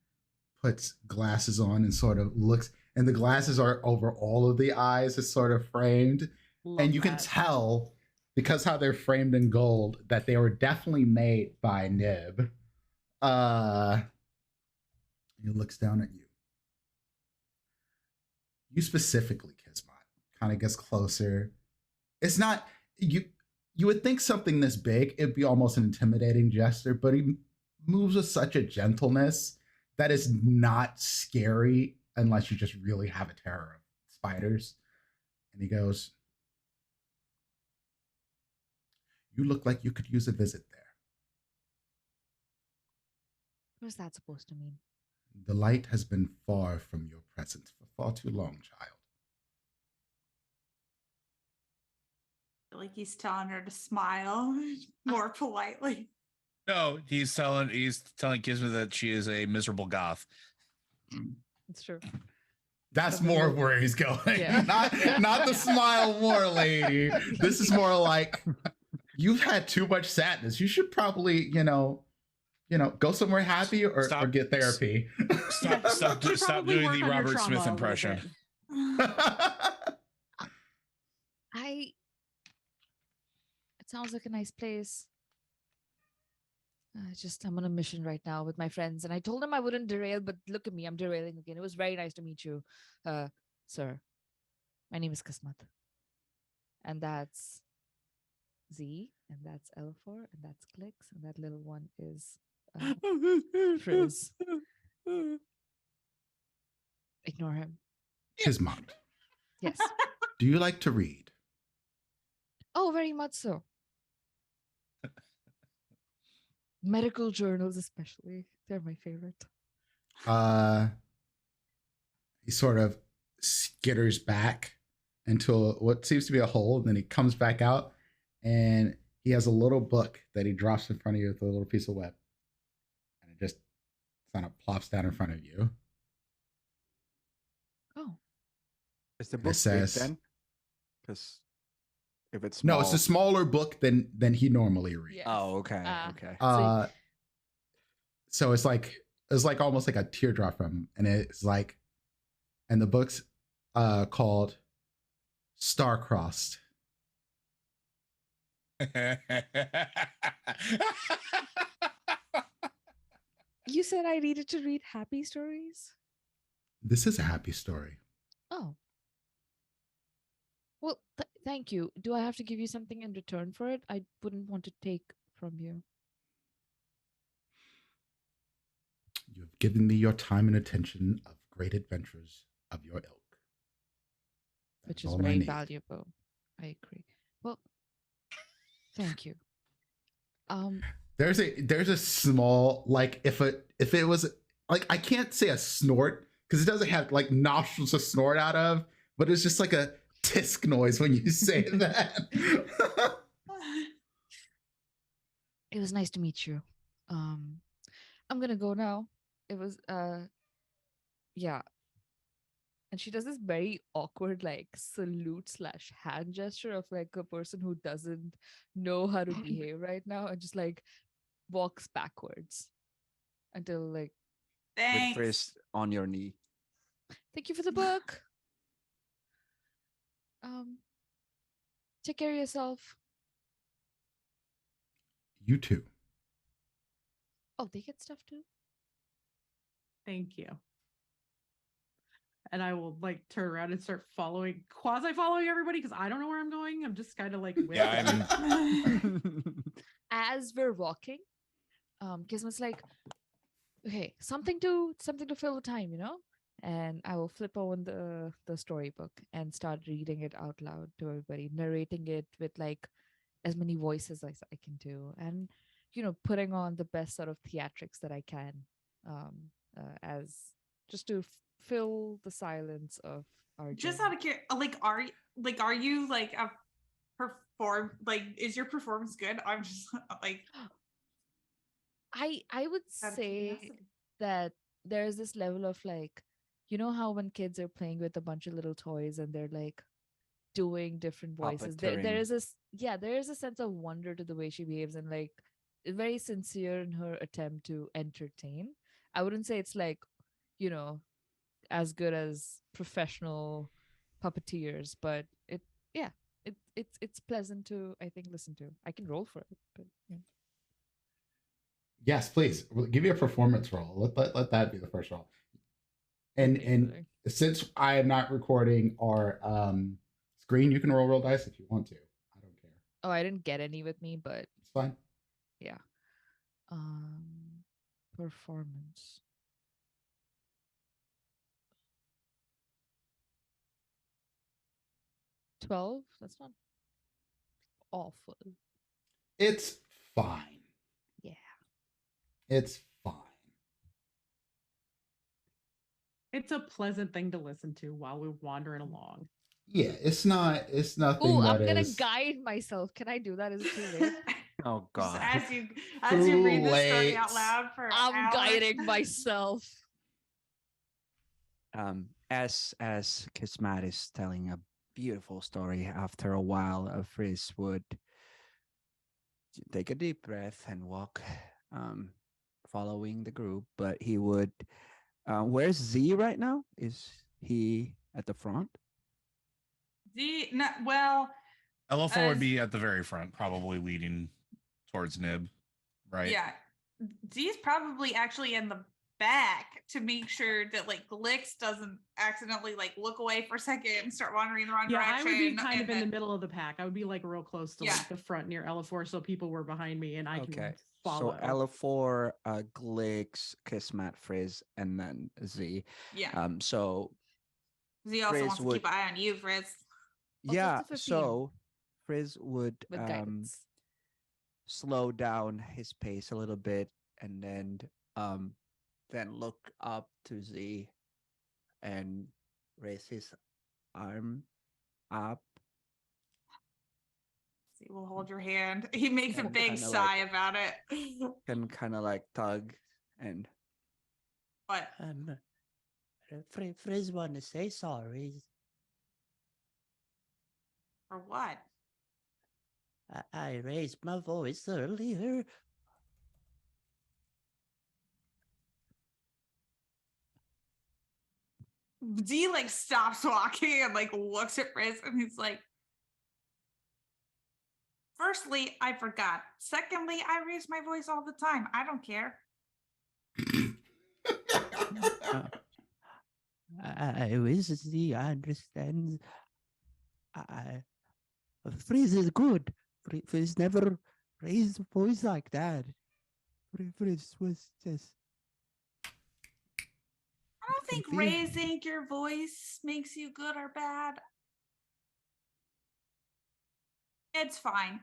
Speaker 1: puts glasses on and sort of looks, and the glasses are over all of the eyes, is sort of framed.
Speaker 2: Love
Speaker 1: And you can
Speaker 2: that.
Speaker 1: tell, because how they're framed in gold, that they were definitely made by Nib. He looks down at you. You specifically, Kismet, kind of gets closer. It's not you. You would think something this big, it'd be almost an intimidating gesture, but he moves with such a gentleness that is not scary unless you just really have a terror of spiders. And he goes, "You look like you could use a visit there.
Speaker 3: What's that supposed to mean?
Speaker 1: The light has been far from your presence for far too long, child."
Speaker 5: Like he's telling her to smile more politely.
Speaker 6: No, he's telling Kismet that she is a miserable goth.
Speaker 3: It's true.
Speaker 1: That's more of where he's going.
Speaker 3: Yeah.
Speaker 1: Not the smile more, lady. This is more like, you've had too much sadness. You should probably, go somewhere happy or get therapy.
Speaker 6: Stop
Speaker 2: Probably
Speaker 6: doing
Speaker 2: work
Speaker 6: the
Speaker 2: on your
Speaker 6: Robert
Speaker 2: trauma
Speaker 6: Smith
Speaker 2: a little
Speaker 6: impression.
Speaker 2: bit.
Speaker 3: It sounds like a nice place. I'm on a mission right now with my friends, and I told them I wouldn't derail, but look at me, I'm derailing again. It was very nice to meet you, sir. My name is Kismet, and that's Z, and that's L4, and that's Clicks, and that little one is Frizz. Ignore him.
Speaker 1: Kismet,
Speaker 3: Yes.
Speaker 1: do you like to read?
Speaker 3: Oh, very much so. Medical journals, especially. They're my favorite.
Speaker 1: He sort of skitters back into what seems to be a hole, and then he comes back out, and he has a little book that he drops in front of you with a little piece of web, and it just kind of plops down in front of you.
Speaker 3: Oh,
Speaker 4: Is the
Speaker 1: And it
Speaker 4: book big
Speaker 1: says-
Speaker 4: then? Because if it's
Speaker 1: No, it's a
Speaker 4: small-
Speaker 1: smaller book than he normally reads.
Speaker 3: yes.
Speaker 4: Oh, okay,
Speaker 3: Ah.
Speaker 4: okay.
Speaker 1: So it's like almost like a teardrop from him, and it's like, and the book's called Star-Crossed.
Speaker 3: You said I needed to read happy stories?
Speaker 1: This is a happy story.
Speaker 3: Oh. Well, thank you. Do I have to give you something in return for it? I wouldn't want to take from you.
Speaker 1: You have given me your time and attention of great adventures of your ilk. That
Speaker 3: Which
Speaker 1: is
Speaker 3: is
Speaker 1: all I
Speaker 3: very
Speaker 1: need.
Speaker 3: valuable. I agree. Well, thank you.
Speaker 1: There's a small, like, if it was like, I can't say a snort because it doesn't have like nostrils to snort out of, but it's just like a tisk noise when you say that.
Speaker 3: It was nice to meet you. I'm gonna go now. It was yeah. And she does this very awkward like salute / hand gesture of like a person who doesn't know how to behave right now, and just like walks backwards until like,
Speaker 4: With
Speaker 5: Thanks.
Speaker 4: Frizz on your knee.
Speaker 3: thank you for the book. Take care of yourself.
Speaker 1: you two.
Speaker 3: Oh, they get stuff too?
Speaker 2: Thank you. And I will like turn around and start quasi following everybody because I don't know where I'm going. I'm just kind of like with
Speaker 6: Yeah,
Speaker 2: them.
Speaker 3: As we're walking, Kismet's like, okay, something to fill the time, you know? And I will flip open the storybook and start reading it out loud to everybody, narrating it with like as many voices as I can do, and putting on the best sort of theatrics that I can, as just to fill the silence of our
Speaker 5: Just
Speaker 3: journey.
Speaker 5: out of curiosity, are you like a is your performance good? I'm just like
Speaker 3: I would
Speaker 5: out of
Speaker 3: say
Speaker 5: curiosity.
Speaker 3: that there's this level of like, how when kids are playing with a bunch of little toys and they're like doing different voices, there
Speaker 4: Puppeteering.
Speaker 3: is there is a sense of wonder to the way she behaves, and like very sincere in her attempt to entertain. I wouldn't say it's like, you know as good as professional puppeteers, but yeah, it's pleasant to, I think, listen to. I can roll for it, but yeah.
Speaker 1: Yes, please. Give me a performance roll. Let that be the first roll. And
Speaker 3: Amazing.
Speaker 1: since I am not recording our screen, you can roll dice if you want to. I don't care.
Speaker 3: Oh, I didn't get any with me, but
Speaker 1: It's fine.
Speaker 3: yeah. Performance. $12. That's not awful.
Speaker 1: It's fine.
Speaker 3: Yeah.
Speaker 1: It's fine.
Speaker 2: It's a pleasant thing to listen to while we're wandering along.
Speaker 1: Yeah, it's not. It's nothing.
Speaker 3: Oh,
Speaker 1: that
Speaker 3: I'm gonna
Speaker 1: is
Speaker 3: guide myself. Can I do that? Is it too late?
Speaker 4: Oh
Speaker 5: Just
Speaker 4: God.
Speaker 5: as you read
Speaker 1: Too
Speaker 5: the story
Speaker 1: late.
Speaker 5: out loud for
Speaker 3: I'm
Speaker 5: hours.
Speaker 3: guiding myself.
Speaker 4: As Kismet is telling a beautiful story, after a while, Frizz would take a deep breath and walk, following the group. But he would. Where's Z right now? Is he at the front?
Speaker 5: Well,
Speaker 6: LFO would be at the very front, probably leading towards Nib, right?
Speaker 5: yeah, Z's probably actually in the back to make sure that like Glix doesn't accidentally like look away for a second and start wandering in the wrong
Speaker 2: Yeah,
Speaker 5: direction.
Speaker 2: I would be kind of in the
Speaker 5: then-
Speaker 2: middle of the pack. I would be like real close to
Speaker 5: Yeah.
Speaker 2: like the front near Ella4, so people were behind me and I
Speaker 4: Okay.
Speaker 2: can follow.
Speaker 4: So Ella4, Glix, Kismet, Frizz, and then Z.
Speaker 5: Yeah.
Speaker 4: So
Speaker 5: Z also
Speaker 4: Frizz
Speaker 5: wants to
Speaker 4: would-
Speaker 5: keep an eye on you, Frizz.
Speaker 4: yeah,
Speaker 3: just a 15
Speaker 4: so Frizz would
Speaker 3: with guidance.
Speaker 4: slow down his pace a little bit, and then look up to Z and raise his arm up.
Speaker 5: Z will hold your hand. He makes a
Speaker 4: And
Speaker 5: big
Speaker 4: kinda
Speaker 5: sigh about it.
Speaker 4: and kind of like tug and
Speaker 5: But
Speaker 7: Frizz want to say sorry.
Speaker 5: for what?
Speaker 7: I raised my voice earlier.
Speaker 5: Z like stops walking and like looks at Frizz and he's like, firstly, I forgot. Secondly, I raise my voice all the time. I don't care.
Speaker 7: I wish Z understands. Frizz is good. Frizz never raised a voice like that. Frizz was just.
Speaker 5: I don't think
Speaker 7: Feel-
Speaker 5: raising your voice makes you good or bad. It's fine.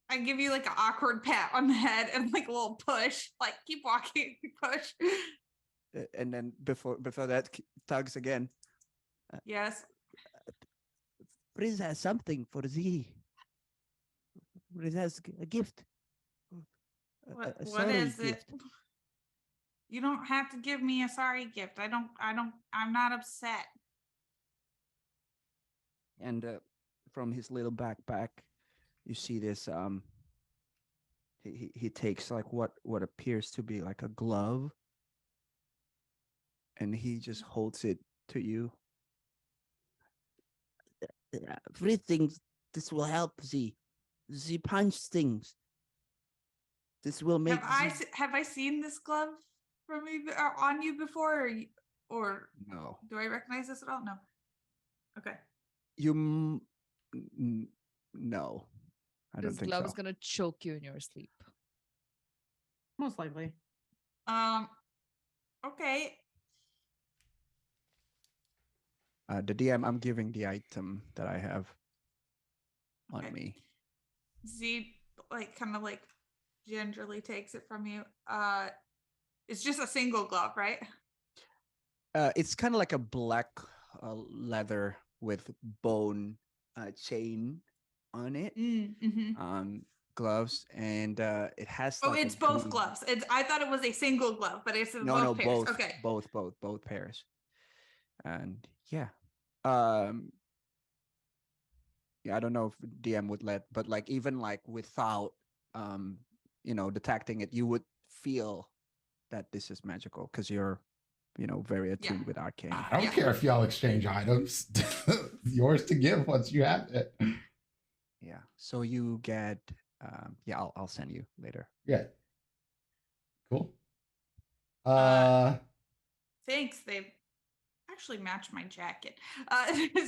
Speaker 5: I give you like an awkward pat on the head and like a little push. Like keep walking, push.
Speaker 4: and then before that tugs again.
Speaker 5: Yes.
Speaker 7: Frizz has something for Z. Frizz has a gift.
Speaker 5: What
Speaker 7: A
Speaker 5: what
Speaker 7: sorry
Speaker 5: is it?
Speaker 7: gift.
Speaker 5: You don't have to give me a sorry gift. I'm not upset.
Speaker 4: And from his little backpack, you see this. He takes like what appears to be like a glove, and he just holds it to you.
Speaker 7: Frizz thinks this will help Z. Z punch things. This will make.
Speaker 5: Have I seen this glove from you on you before, or
Speaker 4: No.
Speaker 5: do I recognize this at all? No. Okay.
Speaker 4: No. I don't
Speaker 3: This
Speaker 4: think
Speaker 3: glove
Speaker 4: so.
Speaker 3: is gonna choke you in your sleep.
Speaker 2: Most likely.
Speaker 5: Okay.
Speaker 4: The DM, I'm giving the item that I have on
Speaker 5: Okay.
Speaker 4: me.
Speaker 5: Z kind of gingerly takes it from you. It's just a single glove, right?
Speaker 4: It's kind of like a black leather with bone chain on it.
Speaker 5: Mm-hmm.
Speaker 4: Gloves, and it has.
Speaker 5: Oh,
Speaker 4: like
Speaker 5: it's
Speaker 4: a
Speaker 5: both
Speaker 4: green-
Speaker 5: gloves. I thought it was a single glove, but it's
Speaker 4: No,
Speaker 5: both pairs.
Speaker 4: both.
Speaker 5: Okay.
Speaker 4: Both pairs. And yeah, um, yeah. I don't know if DM would let, but like even like without, detecting it, you would feel that this is magical because you're, very attuned with arcane.
Speaker 1: I don't
Speaker 5: Yeah.
Speaker 1: care if y'all exchange items. Yours to give once you have it.
Speaker 4: Yeah. So you get. I'll send you later.
Speaker 1: Yeah. Cool.
Speaker 5: Thanks. They actually match my jacket.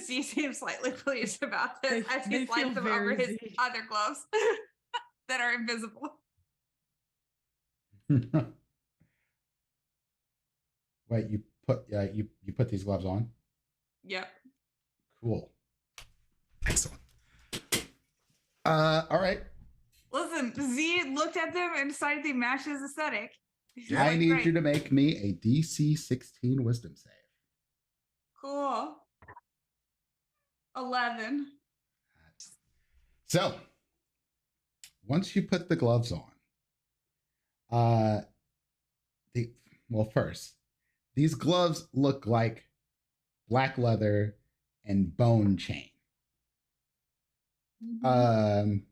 Speaker 5: Z seems slightly pleased about this
Speaker 2: They-
Speaker 5: as he
Speaker 2: they
Speaker 5: slides
Speaker 2: feel
Speaker 5: them over
Speaker 2: very
Speaker 5: his
Speaker 2: Z.
Speaker 5: other gloves that are invisible.
Speaker 1: Wait, you put these gloves on?
Speaker 5: Yep.
Speaker 1: Cool. Excellent. All right.
Speaker 5: Listen, Z looked at them and decided they matched his aesthetic. He's
Speaker 1: I
Speaker 5: like,
Speaker 1: need
Speaker 5: "Great,
Speaker 1: you to make me a DC 16 wisdom save.
Speaker 5: cool. 11.
Speaker 1: So, once you put the gloves on, first, these gloves look like black leather and bone chain.
Speaker 5: Mhm.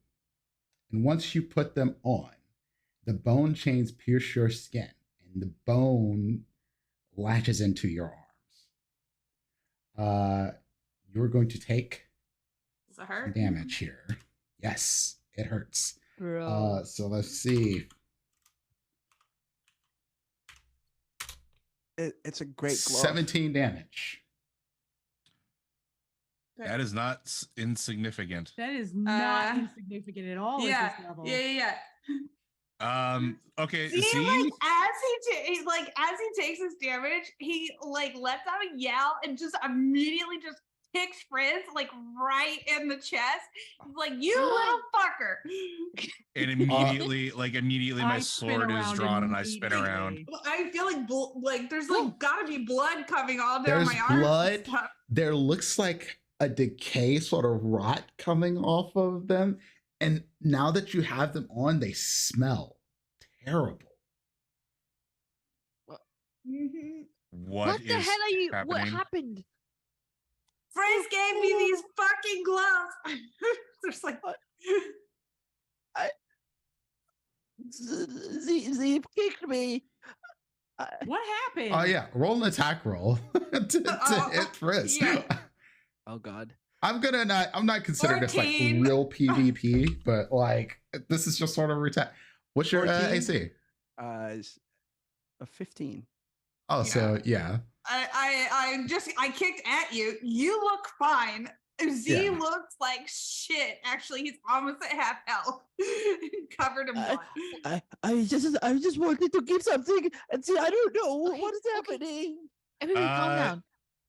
Speaker 1: And once you put them on, the bone chains pierce your skin, and the bone latches into your arms. You're going to take
Speaker 5: Does it hurt?
Speaker 1: damage here. Yes, it hurts.
Speaker 3: Bro.
Speaker 1: So let's see.
Speaker 4: It's a great glove.
Speaker 1: 17 damage.
Speaker 6: That is not insignificant.
Speaker 2: That is not
Speaker 5: Uh,
Speaker 2: insignificant at all
Speaker 5: Yeah.
Speaker 2: at this level.
Speaker 5: Yeah.
Speaker 6: Okay.
Speaker 5: See,
Speaker 6: Z,
Speaker 5: as he takes his damage, he lets out a yell and just immediately just kicks Frizz right in the chest. He's like, "You little fucker!"
Speaker 6: and immediately, my
Speaker 2: I spin
Speaker 6: sword is
Speaker 2: around
Speaker 6: drawn and I spin around.
Speaker 2: immediately.
Speaker 5: I feel like there's gotta be blood coming all down
Speaker 1: There's
Speaker 5: my arms. and
Speaker 1: blood.
Speaker 5: stuff.
Speaker 1: There looks like a decay sort of rot coming off of them. And now that you have them on, they smell terrible.
Speaker 5: Mhm.
Speaker 3: What the hell are you? What
Speaker 6: happening?
Speaker 3: happened?
Speaker 5: Frizz gave me these fucking gloves. There's
Speaker 7: Z kicked me.
Speaker 2: What happened?
Speaker 1: Oh, yeah. Roll an attack roll to hit Frizz.
Speaker 5: yeah.
Speaker 4: Oh God.
Speaker 1: I'm not considering this like
Speaker 5: 14.
Speaker 1: real PvP, but this is just sort of attack. What's your
Speaker 4: 14?
Speaker 1: AC?
Speaker 4: It's a 15.
Speaker 1: Oh, so yeah.
Speaker 5: I kicked at you. You look fine. Z
Speaker 1: Yeah.
Speaker 5: looks like shit. Actually, he's almost at half health, covered in blood.
Speaker 7: I just wanted to give something and see. I don't know
Speaker 3: Okay,
Speaker 7: what is
Speaker 3: okay.
Speaker 7: happening.
Speaker 3: Everybody, calm down.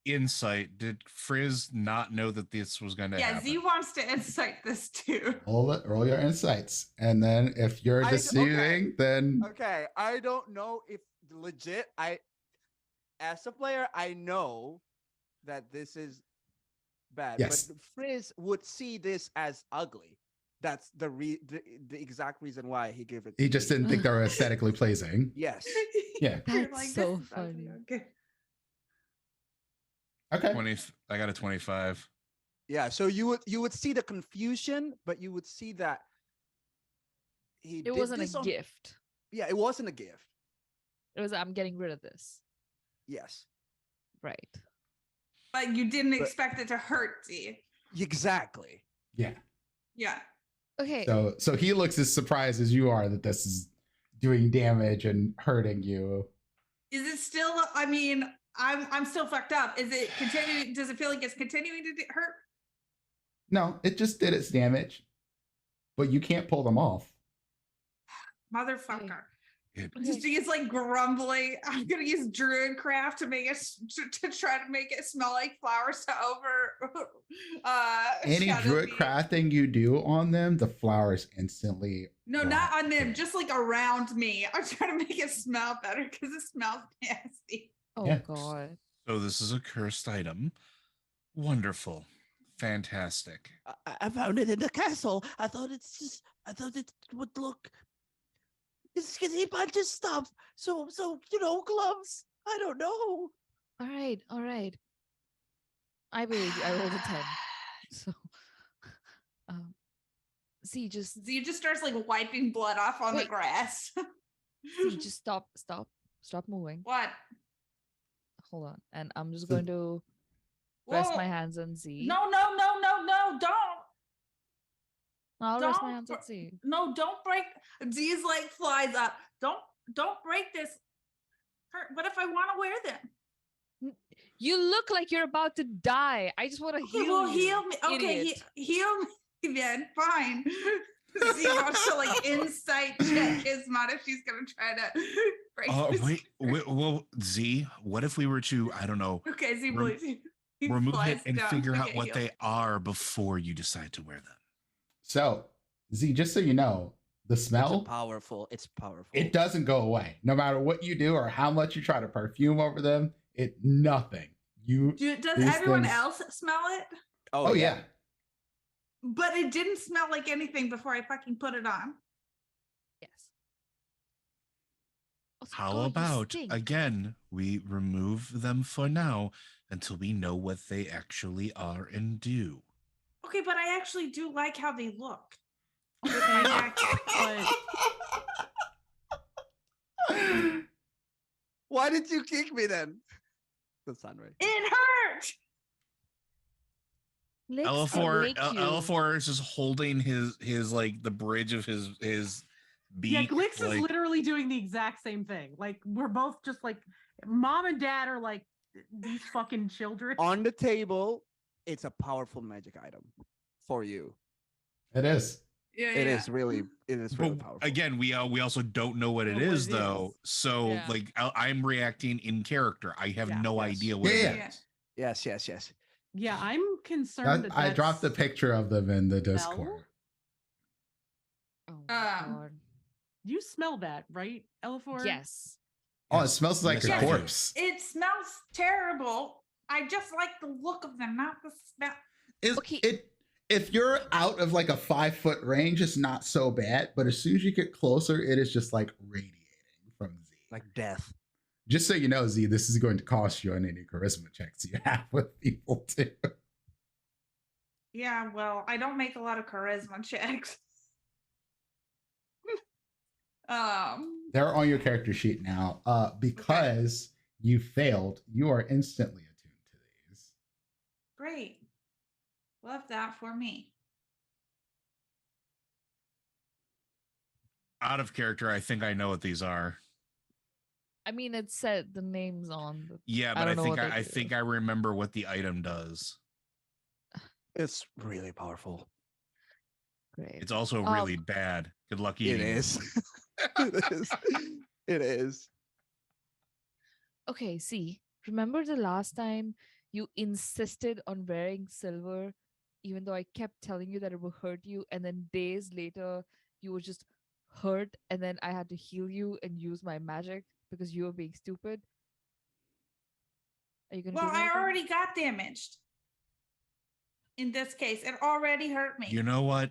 Speaker 6: Insight. Did Frizz not know that this was going to
Speaker 5: Yeah,
Speaker 6: happen?
Speaker 5: Z wants to insight this too.
Speaker 1: Roll your insights, and then if you're
Speaker 4: Okay.
Speaker 1: deceiving, then
Speaker 4: Okay, I don't know if legit. As a player, I know that this is bad.
Speaker 1: Yes.
Speaker 4: But Frizz would see this as ugly. That's the exact reason why he gave it.
Speaker 1: he
Speaker 4: to
Speaker 1: just
Speaker 4: me.
Speaker 1: didn't think they were aesthetically pleasing.
Speaker 4: Yes.
Speaker 1: Yeah.
Speaker 5: You're
Speaker 3: That's
Speaker 5: "This
Speaker 3: so
Speaker 5: is ugly."
Speaker 3: funny.
Speaker 5: Okay.
Speaker 1: Okay.
Speaker 6: 20. I got a 25.
Speaker 4: Yeah. So you would see the confusion, but you would see that he.
Speaker 3: It
Speaker 4: did
Speaker 3: wasn't
Speaker 4: this
Speaker 3: a
Speaker 4: on-
Speaker 3: gift.
Speaker 4: Yeah, it wasn't a gift.
Speaker 3: It was, I'm getting rid of this.
Speaker 4: Yes.
Speaker 3: Right.
Speaker 5: But you didn't
Speaker 4: But-
Speaker 5: expect it to hurt Z.
Speaker 4: Exactly.
Speaker 1: Yeah.
Speaker 5: Yeah.
Speaker 3: Okay.
Speaker 1: So he looks as surprised as you are that this is doing damage and hurting you.
Speaker 5: Is it still? I mean, I'm still fucked up. Is it continuing? Does it feel like it's continuing to hurt?
Speaker 1: No, it just did its damage, but you can't pull them off.
Speaker 5: Motherfucker.
Speaker 6: It-
Speaker 5: He's like grumbling. I'm gonna use Druidcraft to make it to try to make it smell like flowers to over.
Speaker 1: Any
Speaker 5: Shadow
Speaker 1: druid
Speaker 5: Thief.
Speaker 1: crafting you do on them, the flowers instantly.
Speaker 5: No,
Speaker 1: rot
Speaker 5: not on them.
Speaker 1: away.
Speaker 5: Just like around me. I'm trying to make it smell better because it smells nasty.
Speaker 3: Oh
Speaker 1: Yeah.
Speaker 3: God.
Speaker 6: So this is a cursed item. Wonderful. Fantastic.
Speaker 7: I found it in the castle. I thought it would look. It's a bunch of stuff. So gloves. I don't know.
Speaker 3: All right. I believe you. I rolled a 10. So, see, just
Speaker 5: So you just starts like wiping blood off on the
Speaker 3: Wait.
Speaker 5: grass.
Speaker 3: see, just stop moving.
Speaker 5: What?
Speaker 3: Hold on, and I'm just
Speaker 1: So-
Speaker 3: going to rest my
Speaker 5: Whoa.
Speaker 3: hands on Z.
Speaker 5: No, don't.
Speaker 3: I'll rest my
Speaker 5: don't
Speaker 3: hands on
Speaker 5: br-
Speaker 3: Z.
Speaker 5: No, don't break. Z's like flies up. Don't break this. What if I want to wear them?
Speaker 3: You look like you're about to die. I just want to
Speaker 5: Okay,
Speaker 3: heal
Speaker 5: well,
Speaker 3: you.
Speaker 5: heal me. Okay,
Speaker 3: idiot.
Speaker 5: heal me then. Fine. Z wants to like insight check Ismot if she's gonna try to break this.
Speaker 6: Well, Z, what if we were to, I don't know,
Speaker 5: Okay, Z
Speaker 6: rem-
Speaker 5: believes you. He
Speaker 6: remove
Speaker 5: flies
Speaker 6: it and
Speaker 5: down
Speaker 6: figure
Speaker 5: to
Speaker 6: out
Speaker 5: get
Speaker 6: what
Speaker 5: healed.
Speaker 6: they are before you decide to wear them?
Speaker 1: So, Z, just so you know, the smell,
Speaker 4: It's powerful.
Speaker 1: it doesn't go away. No matter what you do or how much you try to perfume over them, nothing.
Speaker 5: Does
Speaker 1: these
Speaker 5: everyone
Speaker 1: things-
Speaker 5: else smell it?
Speaker 1: Oh, yeah.
Speaker 5: But it didn't smell like anything before I fucking put it on.
Speaker 3: Yes. Also,
Speaker 6: How
Speaker 3: God, you
Speaker 6: about,
Speaker 3: stink.
Speaker 6: again, we remove them for now until we know what they actually are and do?
Speaker 5: Okay, but I actually do like how they look.
Speaker 2: Okay, but
Speaker 4: Why did you kick me then? That's not right.
Speaker 5: It hurt.
Speaker 3: Licks
Speaker 6: L4
Speaker 3: make you.
Speaker 6: L4 is just holding his like the bridge of his beak.
Speaker 2: yeah, Glix
Speaker 6: like,
Speaker 2: is literally doing the exact same thing. Like we're both just like mom and dad are like these fucking children.
Speaker 4: On the table, it's a powerful magic item for you.
Speaker 1: It is.
Speaker 5: Yeah,
Speaker 4: It is really
Speaker 6: But
Speaker 4: powerful.
Speaker 6: again, we also don't know what it
Speaker 2: Know what
Speaker 6: is
Speaker 2: it
Speaker 6: though.
Speaker 2: is.
Speaker 6: So
Speaker 3: Yeah.
Speaker 6: like I'm reacting in character. I have
Speaker 2: Yeah.
Speaker 6: no
Speaker 4: Yes.
Speaker 6: idea what
Speaker 1: Yeah,
Speaker 6: it
Speaker 1: yeah.
Speaker 6: is.
Speaker 4: Yes.
Speaker 2: Yeah, I'm concerned that
Speaker 1: I dropped the
Speaker 2: that's
Speaker 1: picture of them in the
Speaker 2: smell.
Speaker 1: Discord.
Speaker 3: Oh my
Speaker 5: Um,
Speaker 3: God.
Speaker 2: You smell that, right, Elafor?
Speaker 3: Yes.
Speaker 1: Oh, it smells like
Speaker 6: Yes,
Speaker 1: a
Speaker 6: I do.
Speaker 1: corpse.
Speaker 5: It smells terrible. I just like the look of them, not the smell.
Speaker 3: Okay.
Speaker 1: If you're out of like a 5-foot range, it's not so bad. But as soon as you get closer, it is just like radiating from Z.
Speaker 4: Like death.
Speaker 1: Just so you know, Z, this is going to cost you on any charisma checks you have with people too.
Speaker 5: Yeah, well, I don't make a lot of charisma checks.
Speaker 1: They're on your character sheet now. Because you failed, you are instantly attuned to these.
Speaker 5: Great. Love that for me.
Speaker 6: Out of character, I think I know what these are.
Speaker 3: I mean, it said the names on the.
Speaker 6: Yeah,
Speaker 3: I
Speaker 6: but I
Speaker 3: don't know
Speaker 6: think
Speaker 3: what
Speaker 6: I
Speaker 3: they
Speaker 6: think
Speaker 3: do.
Speaker 6: I remember what the item does.
Speaker 4: It's really powerful.
Speaker 3: Great.
Speaker 6: It's also really bad. Good luck eating.
Speaker 4: It is. It is. It is.
Speaker 3: Okay, see, remember the last time you insisted on wearing silver, even though I kept telling you that it would hurt you, and then days later you were just hurt, and then I had to heal you and use my magic because you were being stupid? Are you gonna
Speaker 5: Well,
Speaker 3: do that
Speaker 5: I
Speaker 3: again?
Speaker 5: already got damaged. In this case, it already hurt me.
Speaker 6: You know what?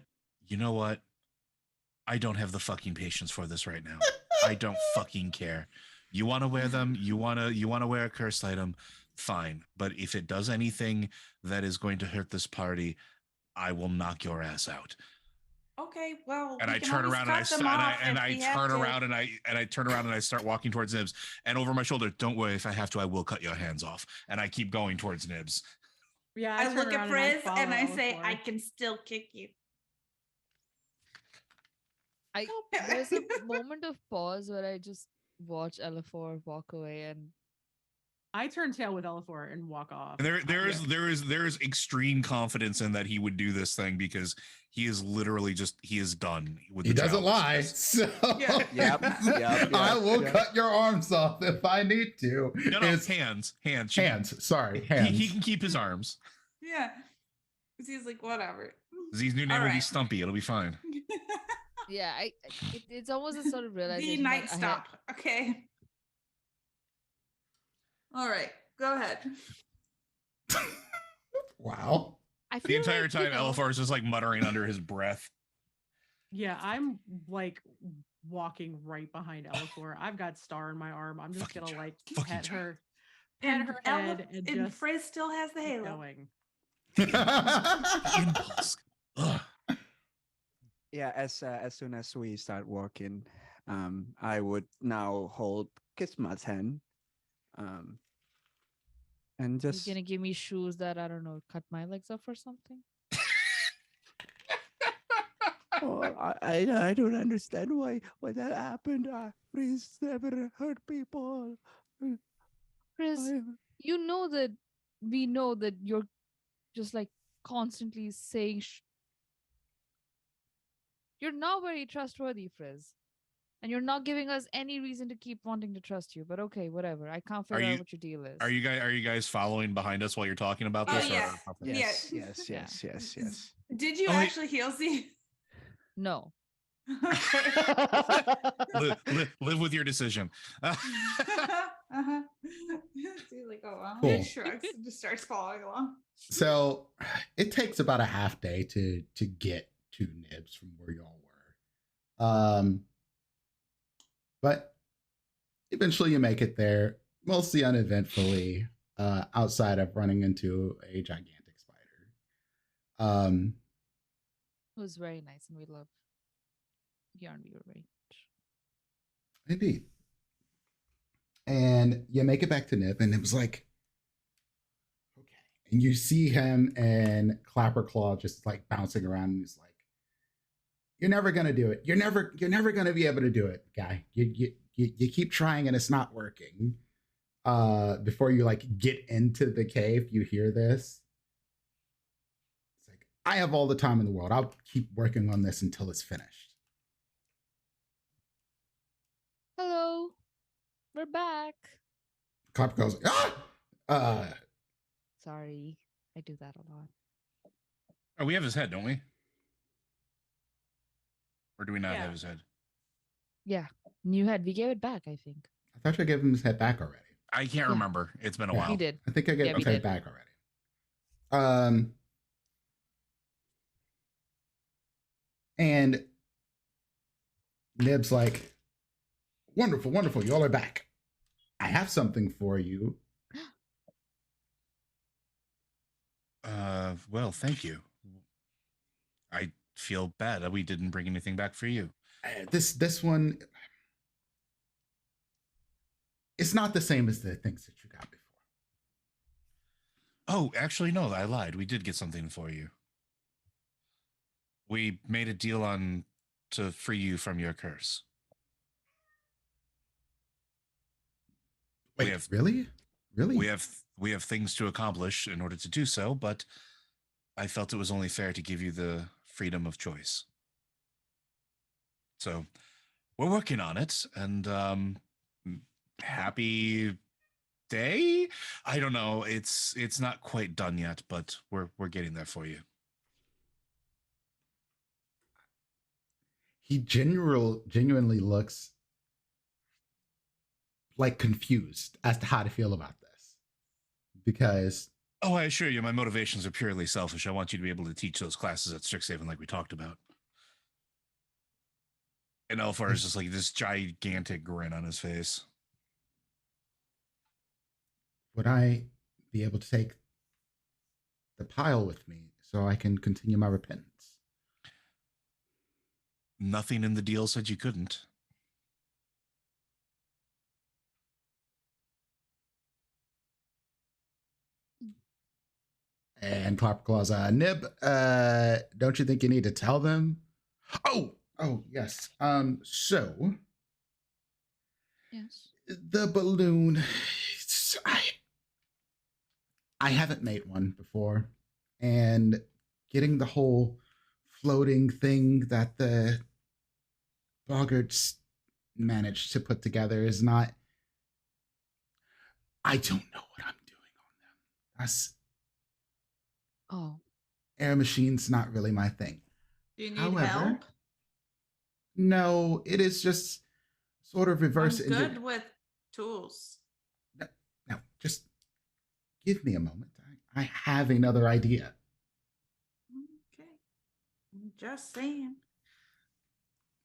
Speaker 6: I don't have the fucking patience for this right now. I don't fucking care. You want to wear them? You want to wear a cursed item? Fine. But if it does anything that is going to hurt this party, I will knock your ass out.
Speaker 5: Okay, well,
Speaker 6: And
Speaker 5: we
Speaker 6: I
Speaker 5: can
Speaker 6: turn
Speaker 5: always
Speaker 6: around and I
Speaker 5: cut them
Speaker 6: st- and I,
Speaker 5: off
Speaker 6: and
Speaker 5: if
Speaker 6: I
Speaker 5: we have
Speaker 6: turn
Speaker 5: to.
Speaker 6: around and I turn around and I start walking towards Nibs. And over my shoulder, don't worry, if I have to, I will cut your hands off. And I keep going towards Nibs.
Speaker 2: Yeah,
Speaker 5: I
Speaker 2: turn
Speaker 5: look
Speaker 2: around
Speaker 5: at Frizz and I
Speaker 2: follow
Speaker 5: say,
Speaker 2: Elafor.
Speaker 5: I can still kick you.
Speaker 3: There's a moment of pause where I just watch Elafor walk away, and
Speaker 2: I turn tail with Elafor and walk off.
Speaker 6: And there is extreme confidence in that he would do this thing because he is literally he is done with
Speaker 1: He
Speaker 6: the
Speaker 1: doesn't lie.
Speaker 6: childlessness.
Speaker 1: So
Speaker 5: Yeah.
Speaker 4: Yep.
Speaker 1: I will
Speaker 4: yeah.
Speaker 1: cut your arms off if I need to.
Speaker 6: No,
Speaker 1: It's
Speaker 6: hands.
Speaker 1: Sorry, hands.
Speaker 6: He can keep his arms.
Speaker 5: Yeah. 'Cause he's like, whatever.
Speaker 6: Z's new name
Speaker 5: All
Speaker 6: will be
Speaker 5: right.
Speaker 6: Stumpy. It'll be fine.
Speaker 3: yeah, it's almost a sort of realization.
Speaker 5: The
Speaker 3: that
Speaker 5: night
Speaker 3: I had-
Speaker 5: stop. Okay. All right. Go ahead.
Speaker 1: Wow.
Speaker 3: I
Speaker 6: The
Speaker 3: feel
Speaker 6: entire
Speaker 3: like,
Speaker 6: time, Elafor is just like muttering under his breath.
Speaker 2: Yeah, I'm like walking right behind Elafor. I've got Star in my arm. I'm just
Speaker 6: Fucking
Speaker 2: gonna
Speaker 6: child.
Speaker 2: like
Speaker 6: Fucking
Speaker 2: pet
Speaker 6: child.
Speaker 2: her, pet her head, and just
Speaker 5: Frizz still has the
Speaker 2: keep
Speaker 5: halo.
Speaker 2: going.
Speaker 6: The impulse. Ugh.
Speaker 4: Yeah, as soon as we start walking, I would now hold Kismat's hand, and
Speaker 3: You're
Speaker 4: just
Speaker 3: gonna give me shoes that I don't know, cut my legs off or something.
Speaker 7: Oh, I don't understand why that happened. Please never hurt people.
Speaker 3: Chris,
Speaker 7: I-
Speaker 3: you know that we know that you're just like constantly saying you're not very trustworthy, Frizz. And you're not giving us any reason to keep wanting to trust you. But okay, whatever. I can't figure
Speaker 6: you-
Speaker 3: out what your deal is.
Speaker 6: Are you guys following behind us while you're talking about
Speaker 5: Oh,
Speaker 6: this?
Speaker 5: yeah.
Speaker 4: yes,
Speaker 5: Yeah.
Speaker 4: yes,
Speaker 3: Yeah.
Speaker 4: yes, yes, yes.
Speaker 5: Did you
Speaker 6: Oh, wait.
Speaker 5: actually heal Z?
Speaker 3: No.
Speaker 6: Live with your decision.
Speaker 5: uh-huh. He's like, oh, well.
Speaker 1: Cool.
Speaker 5: He shrugs and just starts following along.
Speaker 1: So it takes about a half day to get to Nibs from where y'all were. But eventually you make it there, mostly uneventfully, outside of running into a gigantic spider.
Speaker 3: It was very nice and we love Yarnweaver very much.
Speaker 1: Indeed. And you make it back to Nib, and it was like, okay. And you see him and Clapperclaw just like bouncing around, and he's like, "You're never gonna do it. You're never gonna be able to do it, guy. You keep trying and it's not working." Before you like get into the cave, you hear this. It's like, I have all the time in the world. I'll keep working on this until it's finished.
Speaker 3: Hello. We're back.
Speaker 1: Clapperclaw's like, ah!
Speaker 3: Sorry. I do that a lot.
Speaker 6: Oh, we have his head, don't we? Or do we not
Speaker 2: Yeah.
Speaker 6: have his head?
Speaker 3: Yeah. New head. We gave it back, I think.
Speaker 1: I thought I gave him his head back already.
Speaker 6: I can't
Speaker 3: Yeah.
Speaker 6: remember. It's been a
Speaker 1: Yeah.
Speaker 6: while.
Speaker 3: We did.
Speaker 1: I think I gave
Speaker 3: Yeah, we
Speaker 1: his head
Speaker 3: did.
Speaker 1: back already. And Nib's like, wonderful, wonderful. You all are back. I have something for you.
Speaker 6: Well, thank you. I feel bad that we didn't bring anything back for you.
Speaker 1: This one, it's not the same as the things that you got before.
Speaker 6: Oh, actually, no, I lied. We did get something for you. We made a deal to free you from your curse.
Speaker 1: Wait, really?
Speaker 6: We have things to accomplish in order to do so, but I felt it was only fair to give you the freedom of choice. So we're working on it, and happy day. I don't know. It's not quite done yet, but we're getting there for you.
Speaker 1: He genuinely looks like confused as to how to feel about this, because
Speaker 6: Oh, I assure you, my motivations are purely selfish. I want you to be able to teach those classes at Strixhaven like we talked about. And Elfar is just like this gigantic grin on his face.
Speaker 1: would I be able to take the pile with me so I can continue my repentance?
Speaker 6: Nothing in the deal said you couldn't.
Speaker 1: And Clapperclaw's, Nib, don't you think you need to tell them? Oh, Oh, yes. So
Speaker 3: Yes.
Speaker 1: the balloon. I haven't made one before, and getting the whole floating thing that the Boggarts managed to put together is not. I don't know what I'm doing on them. That's
Speaker 3: Oh,
Speaker 1: air machines, not really my thing.
Speaker 5: Do you need
Speaker 1: However,
Speaker 5: help?
Speaker 1: no, it is just sort of reverse
Speaker 5: I'm good with tools.
Speaker 1: No, no, just give me a moment. I have another idea.
Speaker 5: Okay. I'm just saying.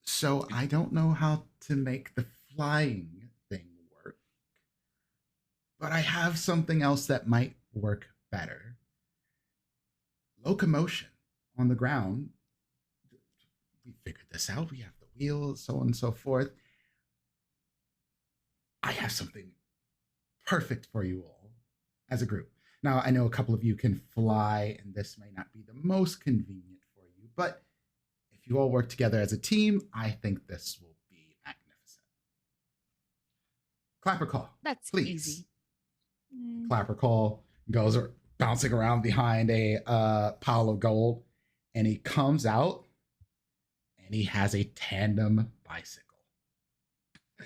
Speaker 1: So I don't know how to make the flying thing work, but I have something else that might work better. Locomotion on the ground. We figured this out. We have the wheels, so on and so forth. I have something perfect for you all as a group. Now, I know a couple of you can fly, and this may not be the most convenient for you, but if you all work together as a team, I think this will be magnificent. Clapper call.
Speaker 3: that's
Speaker 1: please.
Speaker 3: easy.
Speaker 1: Clapper call goes bouncing around behind a pile of gold, and he comes out, and he has a tandem bicycle.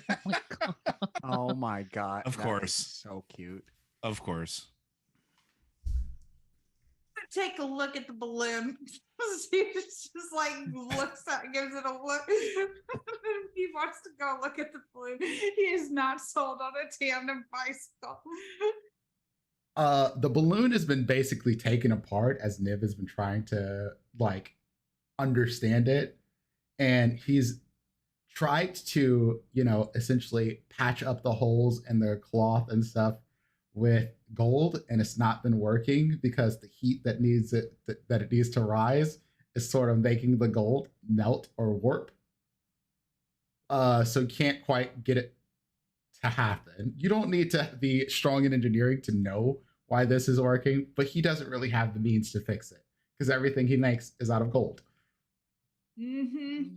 Speaker 3: Oh my god.
Speaker 4: Oh my god.
Speaker 6: Of
Speaker 4: that
Speaker 6: course.
Speaker 4: is so cute.
Speaker 6: Of course.
Speaker 5: Take a look at the balloon. He just like looks at, gives it a look. He wants to go look at the balloon. He is not sold on a tandem bicycle.
Speaker 1: The balloon has been basically taken apart as Niv has been trying to like understand it, and he's tried to, essentially patch up the holes in the cloth and stuff with gold, and it's not been working because the heat that it needs to rise is sort of making the gold melt or warp. So you can't quite get it to happen. You don't need to be strong in engineering to know why this is working, but he doesn't really have the means to fix it because everything he makes is out of gold.
Speaker 5: Mm-hmm.
Speaker 3: Mm.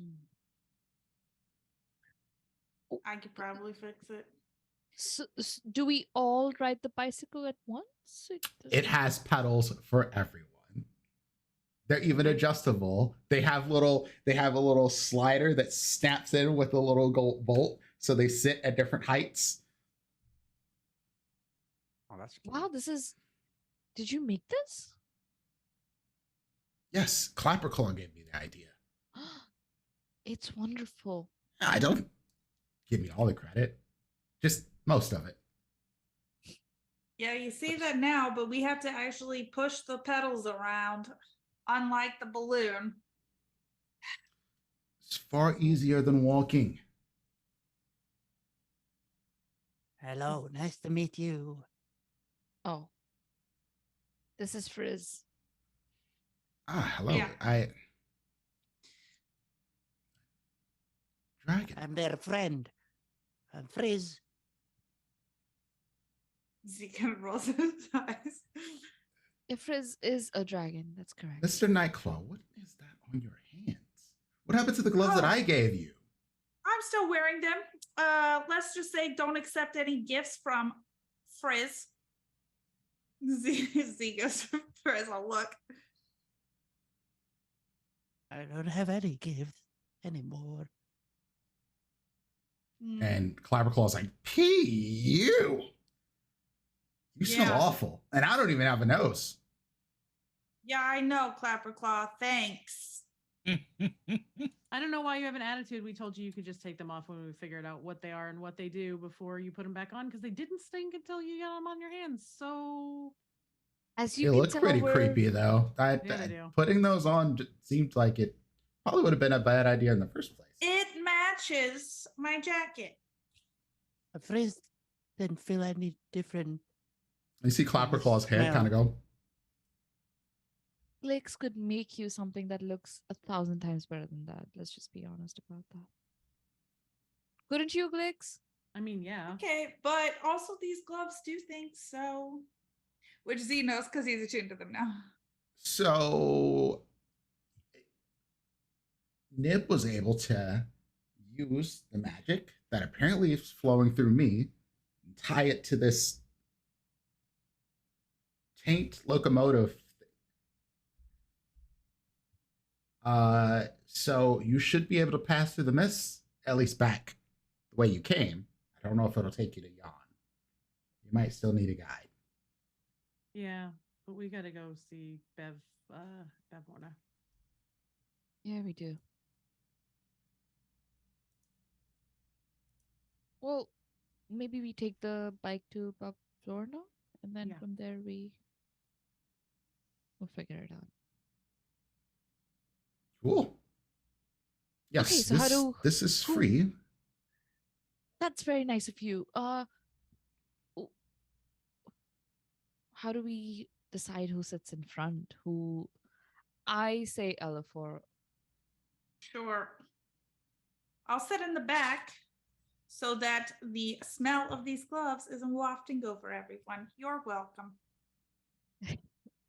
Speaker 5: I could probably fix it.
Speaker 3: So, do we all ride the bicycle at once?
Speaker 1: It has pedals for everyone. They're even adjustable. They have a little slider that snaps in with a little gold bolt, so they sit at different heights.
Speaker 4: Oh, that's cute.
Speaker 3: Wow, did you make this?
Speaker 1: Yes, Clapperclaw gave me the idea.
Speaker 3: It's wonderful.
Speaker 1: I don't give me all the credit, just most of it.
Speaker 5: Yeah, you see that now, but we have to actually push the pedals around, unlike the balloon.
Speaker 1: It's far easier than walking.
Speaker 7: Hello, nice to meet you.
Speaker 3: Oh, this is Frizz.
Speaker 1: Ah, hello.
Speaker 5: Yeah.
Speaker 1: Dragon.
Speaker 7: I'm their friend. I'm Frizz.
Speaker 5: Zeke rolls his eyes.
Speaker 3: Frizz is a dragon. That's correct.
Speaker 1: Mr. Nightclaw, what is that on your hands? What happened to the gloves that I gave you?
Speaker 5: I'm still wearing them. Let's just say don't accept any gifts from Frizz. Z goes to Frizz. I'll look.
Speaker 7: I don't have any gifts anymore.
Speaker 1: And Clapperclaw's like, P you. You smell
Speaker 5: Yeah.
Speaker 1: awful. And I don't even have a nose.
Speaker 5: Yeah, I know, Clapperclaw. Thanks.
Speaker 2: I don't know why you have an attitude. We told you could just take them off when we figured out what they are and what they do before you put them back on because they didn't stink until you got them on your hands. So
Speaker 3: As
Speaker 1: They
Speaker 3: you can
Speaker 1: look
Speaker 3: tell,
Speaker 1: pretty
Speaker 3: we're-
Speaker 1: creepy, though.
Speaker 2: Yeah, they do.
Speaker 1: Putting those on seemed like it probably would have been a bad idea in the first place.
Speaker 5: It matches my jacket.
Speaker 7: Frizz didn't feel any different.
Speaker 1: You see Clapperclaw's head
Speaker 7: Smell.
Speaker 1: kind of go,
Speaker 3: Glix could make you something that looks 1,000 times better than that. Let's just be honest about that. Couldn't you, Glix?
Speaker 2: I mean, yeah.
Speaker 5: Okay, but also these gloves do things, so which Z knows because he's attuned to them now.
Speaker 1: so Nib was able to use the magic that apparently is flowing through me and tie it to this taint locomotive. So you should be able to pass through the mist, at least back the way you came. I don't know if it'll take you to Yon. You might still need a guide.
Speaker 2: Yeah, but we gotta go see Bev Warner.
Speaker 3: Yeah, we do. Well, maybe we take the bike to Babzorno, and then
Speaker 2: Yeah.
Speaker 3: from there we'll figure it out.
Speaker 1: Cool. Yes,
Speaker 3: Okay, so
Speaker 1: this is
Speaker 3: who-
Speaker 1: free.
Speaker 3: That's very nice of you. How do we decide who sits in front? Who? I say Elafor.
Speaker 5: Sure. I'll sit in the back so that the smell of these gloves isn't wafting over everyone. You're welcome.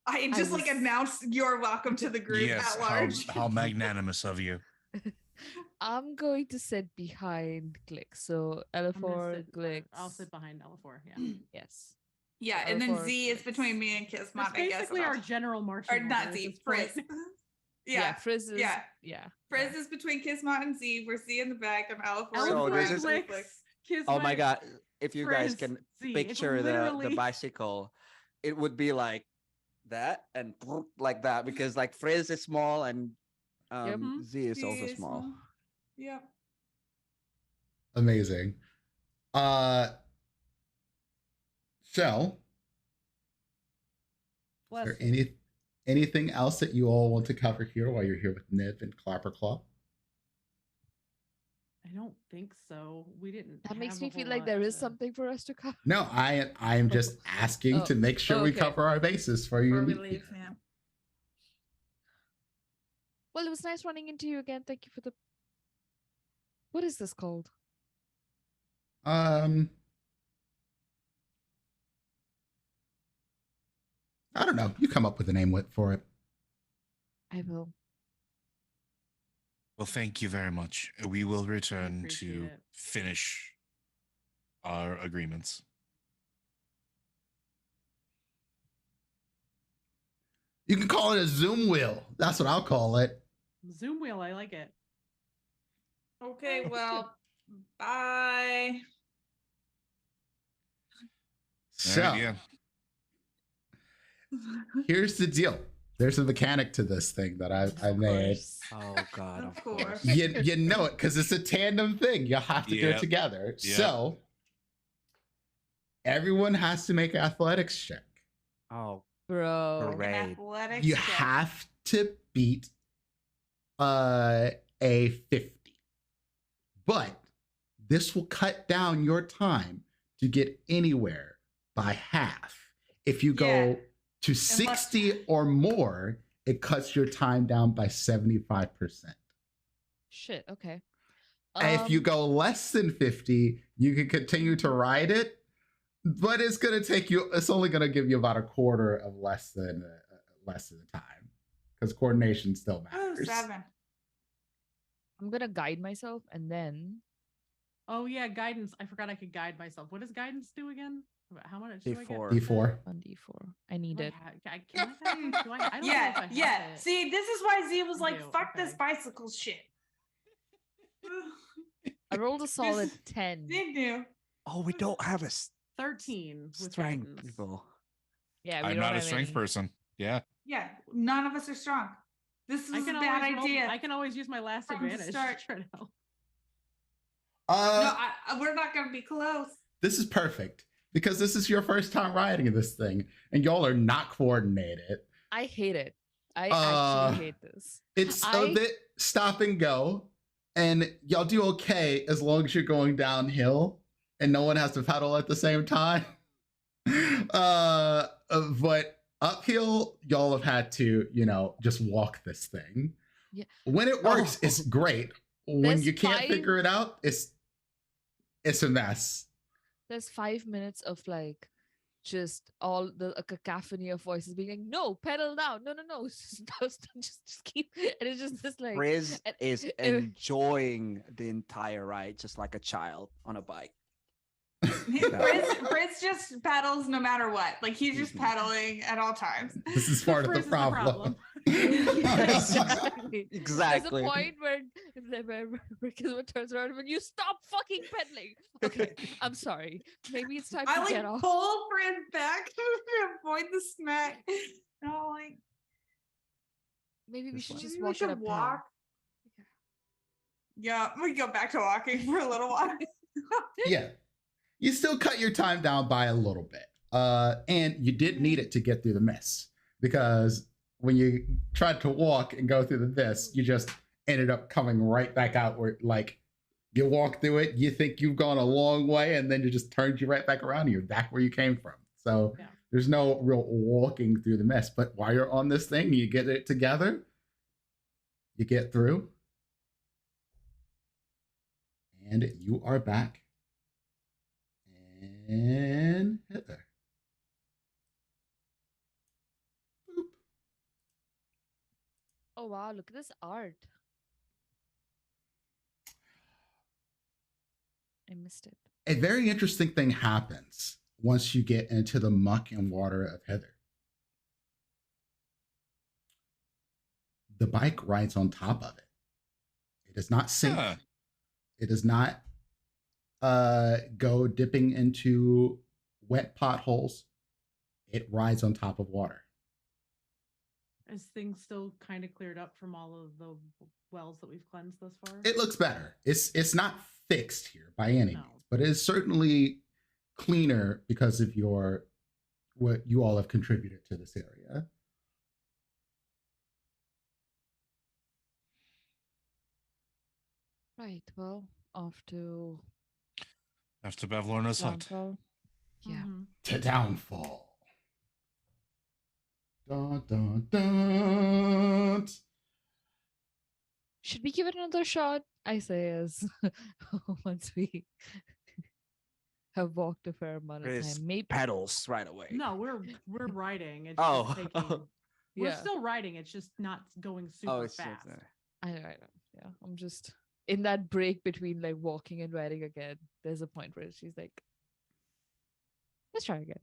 Speaker 5: I just like
Speaker 3: was-
Speaker 5: announced you're welcome to the group
Speaker 6: Yes,
Speaker 5: at large.
Speaker 6: how magnanimous of you.
Speaker 3: I'm going to sit behind Glick. So
Speaker 2: I'm gonna
Speaker 3: Elafor,
Speaker 2: sit-
Speaker 3: Glick.
Speaker 2: I'll sit behind Elafor. Yeah,
Speaker 3: Yes.
Speaker 5: Yeah, and then
Speaker 3: Or
Speaker 5: Z is
Speaker 3: Frizz.
Speaker 5: between me and Kismet,
Speaker 2: that's
Speaker 5: I guess.
Speaker 2: basically
Speaker 5: and
Speaker 2: our
Speaker 5: I'll-
Speaker 2: general marching
Speaker 5: or not
Speaker 2: order at
Speaker 5: Z,
Speaker 2: this point.
Speaker 5: Frizz. Yeah.
Speaker 3: Frizz is.
Speaker 5: yeah.
Speaker 3: Yeah.
Speaker 5: Frizz is between Kismet and Z. We're Z in the back and Elafor.
Speaker 4: So
Speaker 2: Elafor,
Speaker 4: this is-
Speaker 2: Glick,
Speaker 4: Oh my
Speaker 2: Kismet,
Speaker 4: god! If you guys
Speaker 2: Frizz,
Speaker 4: can
Speaker 2: Z. It's
Speaker 4: picture the
Speaker 2: literally-
Speaker 4: bicycle, it would be like that and like that because like Frizz is small and
Speaker 2: Mhm.
Speaker 4: Z is
Speaker 5: Z
Speaker 4: also
Speaker 5: is
Speaker 4: small.
Speaker 5: Yep.
Speaker 1: Amazing. So,
Speaker 2: Bless
Speaker 1: is there
Speaker 2: you.
Speaker 1: anything else that you all want to cover here while you're here with Nib and Clapperclaw?
Speaker 2: I don't think so. We didn't.
Speaker 3: That makes
Speaker 2: have
Speaker 3: me
Speaker 2: a
Speaker 3: feel
Speaker 2: whole
Speaker 3: like
Speaker 2: lot
Speaker 3: there is
Speaker 2: to-
Speaker 3: something for us to cover.
Speaker 1: No, I'm just asking
Speaker 3: Oh,
Speaker 1: to make sure we
Speaker 3: okay.
Speaker 1: cover our bases for you.
Speaker 5: Before we
Speaker 1: to meet
Speaker 5: leave,
Speaker 1: here.
Speaker 5: yeah.
Speaker 3: Well, it was nice running into you again. Thank you for the. What is this called?
Speaker 1: I don't know. You come up with a name for it.
Speaker 3: I will.
Speaker 6: Well, thank you very much. We will return
Speaker 2: appreciate
Speaker 6: to
Speaker 2: it.
Speaker 6: finish our agreements.
Speaker 1: You can call it a Zoom wheel. That's what I'll call it.
Speaker 2: Zoom wheel. I like it.
Speaker 5: Okay, well, bye.
Speaker 1: So
Speaker 6: All right, yeah.
Speaker 1: here's the deal. There's a mechanic to this thing that I
Speaker 3: Of
Speaker 1: made.
Speaker 3: course.
Speaker 4: Oh god,
Speaker 5: Of
Speaker 4: of
Speaker 5: course.
Speaker 4: course.
Speaker 1: You know it because it's a tandem thing. You have to do it
Speaker 6: Yep.
Speaker 1: together.
Speaker 6: Yep.
Speaker 1: So everyone has to make an athletics check.
Speaker 4: Oh,
Speaker 3: Bro.
Speaker 5: An
Speaker 4: great.
Speaker 5: athletics
Speaker 1: You
Speaker 5: check.
Speaker 1: have to beat a 50. But this will cut down your time to get anywhere by half. If you go
Speaker 5: Yeah.
Speaker 1: to 60 or more, it cuts your time down by 75%.
Speaker 3: Shit. Okay.
Speaker 1: If you go less than 50, you can continue to ride it, but it's going to take you, it's only going to give you about a quarter of less than the time because coordination still
Speaker 5: Oh,
Speaker 1: matters.
Speaker 5: 7.
Speaker 3: I'm gonna guide myself, and then
Speaker 2: Oh yeah, guidance. I forgot I could guide myself. What does guidance do again? How much do I get?
Speaker 4: D4.
Speaker 1: D4.
Speaker 3: on D4. I need
Speaker 2: Do I
Speaker 3: it.
Speaker 2: can I guide? Do I don't know if I
Speaker 5: Yeah,
Speaker 2: have
Speaker 5: yeah.
Speaker 2: it.
Speaker 5: See, this is why Z was
Speaker 2: I
Speaker 5: like,
Speaker 2: do,
Speaker 5: fuck this
Speaker 2: okay.
Speaker 5: bicycle shit.
Speaker 3: I rolled a solid 10.
Speaker 5: They do.
Speaker 4: Oh, we don't have a
Speaker 2: 13 with
Speaker 4: strength
Speaker 2: guidance.
Speaker 4: people.
Speaker 3: Yeah, we
Speaker 6: I'm
Speaker 3: don't
Speaker 6: not a
Speaker 3: have
Speaker 6: strength
Speaker 3: any.
Speaker 6: person. Yeah.
Speaker 5: Yeah, none of us are strong. This is
Speaker 2: I
Speaker 5: a
Speaker 2: can
Speaker 5: bad
Speaker 2: always roll-
Speaker 5: idea.
Speaker 2: I can always use my last
Speaker 5: From the
Speaker 2: advantage.
Speaker 5: start.
Speaker 2: to try to help.
Speaker 5: No, we're not going to be close.
Speaker 1: This is perfect because this is your first time riding this thing and y'all are not coordinated.
Speaker 3: I hate it. I
Speaker 1: Uh,
Speaker 3: actually hate this.
Speaker 1: It's a
Speaker 3: I-
Speaker 1: bit stop and go, and y'all do okay as long as you're going downhill and no one has to pedal at the same time. But uphill, y'all have had to, just walk this thing.
Speaker 3: Yeah.
Speaker 1: When it works,
Speaker 4: Oh.
Speaker 1: it's great. When
Speaker 3: There's
Speaker 1: you can't
Speaker 3: 5
Speaker 1: figure it out, it's a mess.
Speaker 3: There's 5 minutes of like just all a cacophony of voices being like, no, pedal now, no, just keep, and it's just this like,
Speaker 4: Frizz
Speaker 3: and
Speaker 4: is enjoying the entire ride, just like a child on a bike.
Speaker 5: Frizz just pedals no matter what. Like he's just
Speaker 4: Mhm.
Speaker 5: pedaling at all times.
Speaker 1: This is part of the
Speaker 2: Frizz is the
Speaker 1: problem.
Speaker 3: exactly.
Speaker 4: Exactly.
Speaker 3: There's a point where Kismet turns around and you stop fucking pedaling. Okay, I'm sorry. Maybe it's time
Speaker 5: I
Speaker 3: to
Speaker 5: like
Speaker 3: get off.
Speaker 5: pull Frizz back to avoid the smack. And I'm like,
Speaker 3: Maybe we
Speaker 4: This
Speaker 3: should
Speaker 4: one.
Speaker 3: just
Speaker 5: maybe we
Speaker 3: walk
Speaker 5: should
Speaker 3: at a pace.
Speaker 5: walk. Yeah, we go back to walking for a little while.
Speaker 1: Yeah. You still cut your time down by a little bit. And you did need it to get through the mess, because when you tried to walk and go through the mess, you just ended up coming right back out where, like, you walk through it, you think you've gone a long way, and then it just turns you right back around and you're back where you came from. So
Speaker 2: Yeah.
Speaker 1: there's no real walking through the mess. But while you're on this thing, you get it together, you get through, and you are back. And Heather. Boop.
Speaker 3: Oh wow, look at this art. I missed it.
Speaker 1: A very interesting thing happens once you get into the muck and water of Heather. The bike rides on top of it. It does not sink.
Speaker 6: Huh.
Speaker 1: It does not go dipping into wet potholes. It rides on top of water.
Speaker 2: Is things still kind of cleared up from all of the wells that we've cleansed thus far?
Speaker 1: It looks better. It's not fixed here by any
Speaker 2: No.
Speaker 1: means, but it is certainly cleaner because of what you all have contributed to this area.
Speaker 3: Right. Well, off to
Speaker 6: After Bavlorna's hut.
Speaker 3: downfall. Yeah.
Speaker 2: Mhm.
Speaker 1: To downfall. Dun, dun, dun.
Speaker 3: Should we give it another shot? I say as once we have walked a fair amount of
Speaker 4: Frizz
Speaker 3: time. Maybe
Speaker 4: pedals right away.
Speaker 2: No, we're riding. It's
Speaker 4: Oh.
Speaker 2: just taking. We're
Speaker 3: yeah.
Speaker 2: still riding. It's just not going super
Speaker 4: Oh, it's just,
Speaker 2: fast.
Speaker 3: I know. Yeah. I'm just in that break between like walking and riding again. There's a point where she's like, let's try again.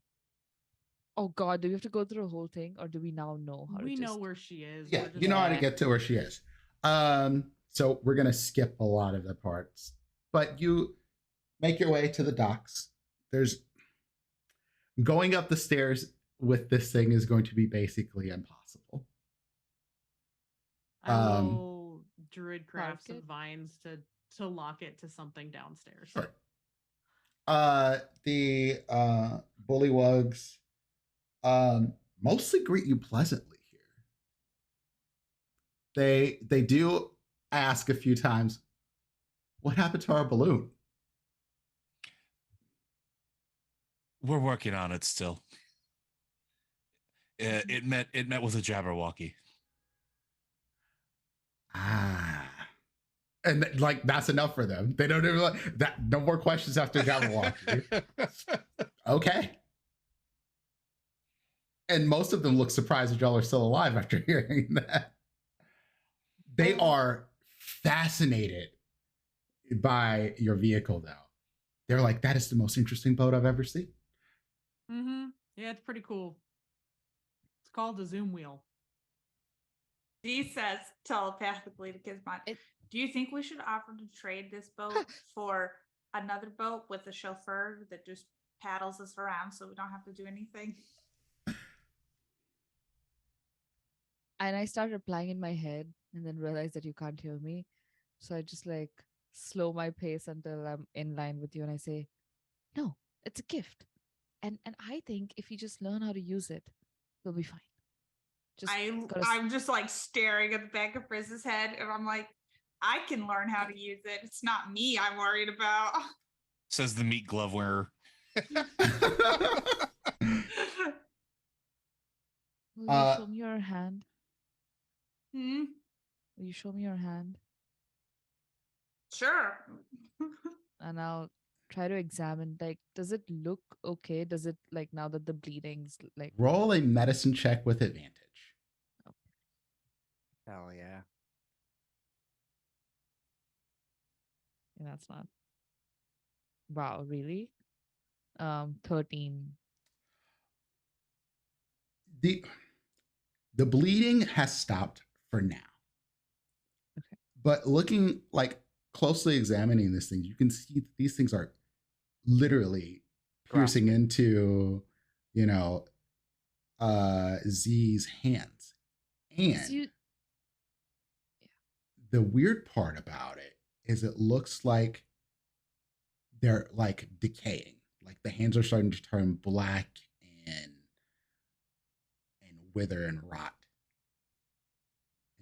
Speaker 3: Oh God, do we have to go through the whole thing, or do we now know how
Speaker 2: We
Speaker 3: to
Speaker 2: know
Speaker 3: just...
Speaker 2: where she is.
Speaker 1: Yeah,
Speaker 2: We're just
Speaker 1: you know how to
Speaker 2: like-
Speaker 1: get to where she is. So we're gonna skip a lot of the parts, but you make your way to the docks. There's going up the stairs with this thing is going to be basically impossible.
Speaker 2: I will druid craft
Speaker 3: Mark
Speaker 2: some
Speaker 3: it.
Speaker 2: vines to lock it to something downstairs.
Speaker 1: Sure. The bullywugs mostly greet you pleasantly here. They do ask a few times, what happened to our balloon?
Speaker 6: We're working on it still. It met with a Jabberwocky.
Speaker 1: And like that's enough for them. They don't even like that. No more questions after Jabberwocky. Okay. And most of them look surprised that y'all are still alive after hearing that. They are fascinated by your vehicle now. They're like, that is the most interesting boat I've ever seen.
Speaker 2: Mm-hmm. Yeah, it's pretty cool. It's called a zoom wheel.
Speaker 5: He says telepathically to Kismet, do you think we should offer to trade this boat for another boat with a chauffeur that just paddles us around so we don't have to do anything?
Speaker 3: And I start replying in my head and then realize that you can't hear me. So I just like slow my pace until I'm in line with you and I say, no, it's a gift. And I think if you just learn how to use it, we'll be fine.
Speaker 5: I'm just like staring at the back of Frizz's head and I'm like, I can learn how to use it. It's not me I'm worried about.
Speaker 6: Says the meat glove wearer.
Speaker 3: Will you show me your hand?
Speaker 5: Hmm?
Speaker 3: Will you show me your hand?
Speaker 5: Sure.
Speaker 3: And I'll try try to examine, like, does it look okay? Does it, like, now that the bleeding's like,
Speaker 1: Roll a medicine check with advantage.
Speaker 4: Hell yeah.
Speaker 3: that's not. Wow, really? 13.
Speaker 1: The bleeding has stopped for now.
Speaker 3: Okay.
Speaker 1: But looking like closely examining this thing, you can see that these things are literally piercing
Speaker 4: Grasping.
Speaker 1: into, Z's hands. And
Speaker 3: You,
Speaker 1: the weird part about it is it looks like they're like decaying. Like the hands are starting to turn black and wither and rot.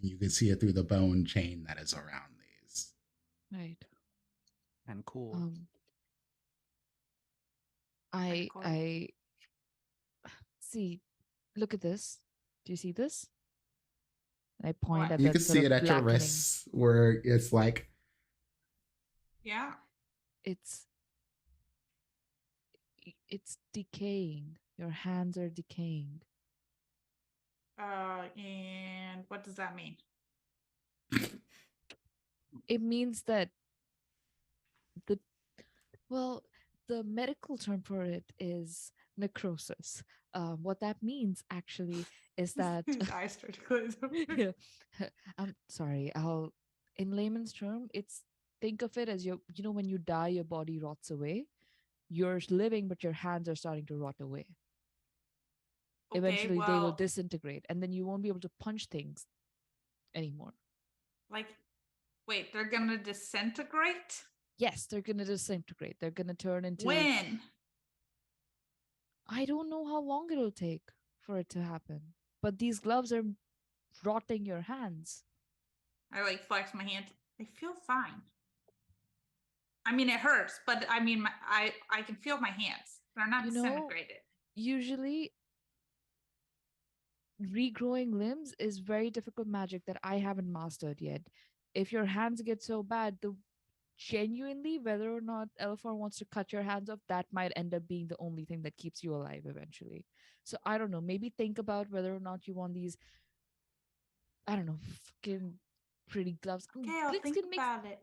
Speaker 1: And you can see it through the bone chain that is around these.
Speaker 3: right.
Speaker 4: And cool.
Speaker 3: I
Speaker 5: cool.
Speaker 3: I see. Look at this. Do you see this? I point
Speaker 5: What?
Speaker 3: at
Speaker 1: You
Speaker 3: that
Speaker 1: can
Speaker 3: sort
Speaker 1: see
Speaker 3: of
Speaker 1: it at your
Speaker 3: blackening.
Speaker 1: wrists where it's like
Speaker 5: Yeah.
Speaker 3: It's decaying. Your hands are decaying.
Speaker 5: And what does that mean?
Speaker 3: It means that the the medical term for it is necrosis. What that means actually is that
Speaker 5: His eyes start to close.
Speaker 3: yeah. I'm sorry. In layman's term, it's, think of it as when you die, your body rots away. You're living, but your hands are starting to rot away.
Speaker 5: Okay,
Speaker 3: Eventually, they will
Speaker 5: well,
Speaker 3: disintegrate, and then you won't be able to punch things anymore.
Speaker 5: like, wait, they're gonna disintegrate?
Speaker 3: Yes, they're gonna disintegrate. They're gonna turn into.
Speaker 5: When?
Speaker 3: I don't know how long it'll take for it to happen, but these gloves are rotting your hands.
Speaker 5: I like flex my hand. I feel fine. I mean, it hurts, but I mean, I can feel my hands. They're not disintegrated.
Speaker 3: Usually, regrowing limbs is very difficult magic that I haven't mastered yet. If your hands get so bad, genuinely, whether or not Elephar wants to cut your hands off, that might end up being the only thing that keeps you alive eventually. So I don't know. Maybe think about whether or not you want these, I don't know, fucking pretty gloves.
Speaker 5: Okay, I'll
Speaker 3: Glix
Speaker 5: think
Speaker 3: can make.
Speaker 5: about it.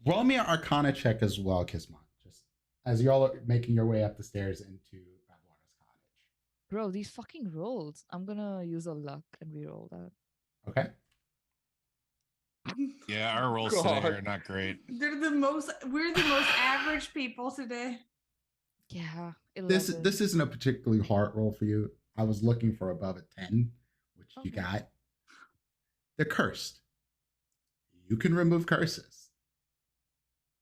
Speaker 1: roll me an Arcana check as well, Kismon. Just as y'all are making your way up the stairs into Badwater's cottage.
Speaker 3: Bro, these fucking rolls. I'm gonna use a luck and re-roll that.
Speaker 1: Okay.
Speaker 6: Yeah, our rolls today are not great.
Speaker 5: We're the most average people today.
Speaker 3: Yeah,
Speaker 1: This
Speaker 3: 11.
Speaker 1: isn't a particularly hard roll for you. I was looking for above a 10, which you
Speaker 3: Okay.
Speaker 1: got. They're cursed. You can remove curses.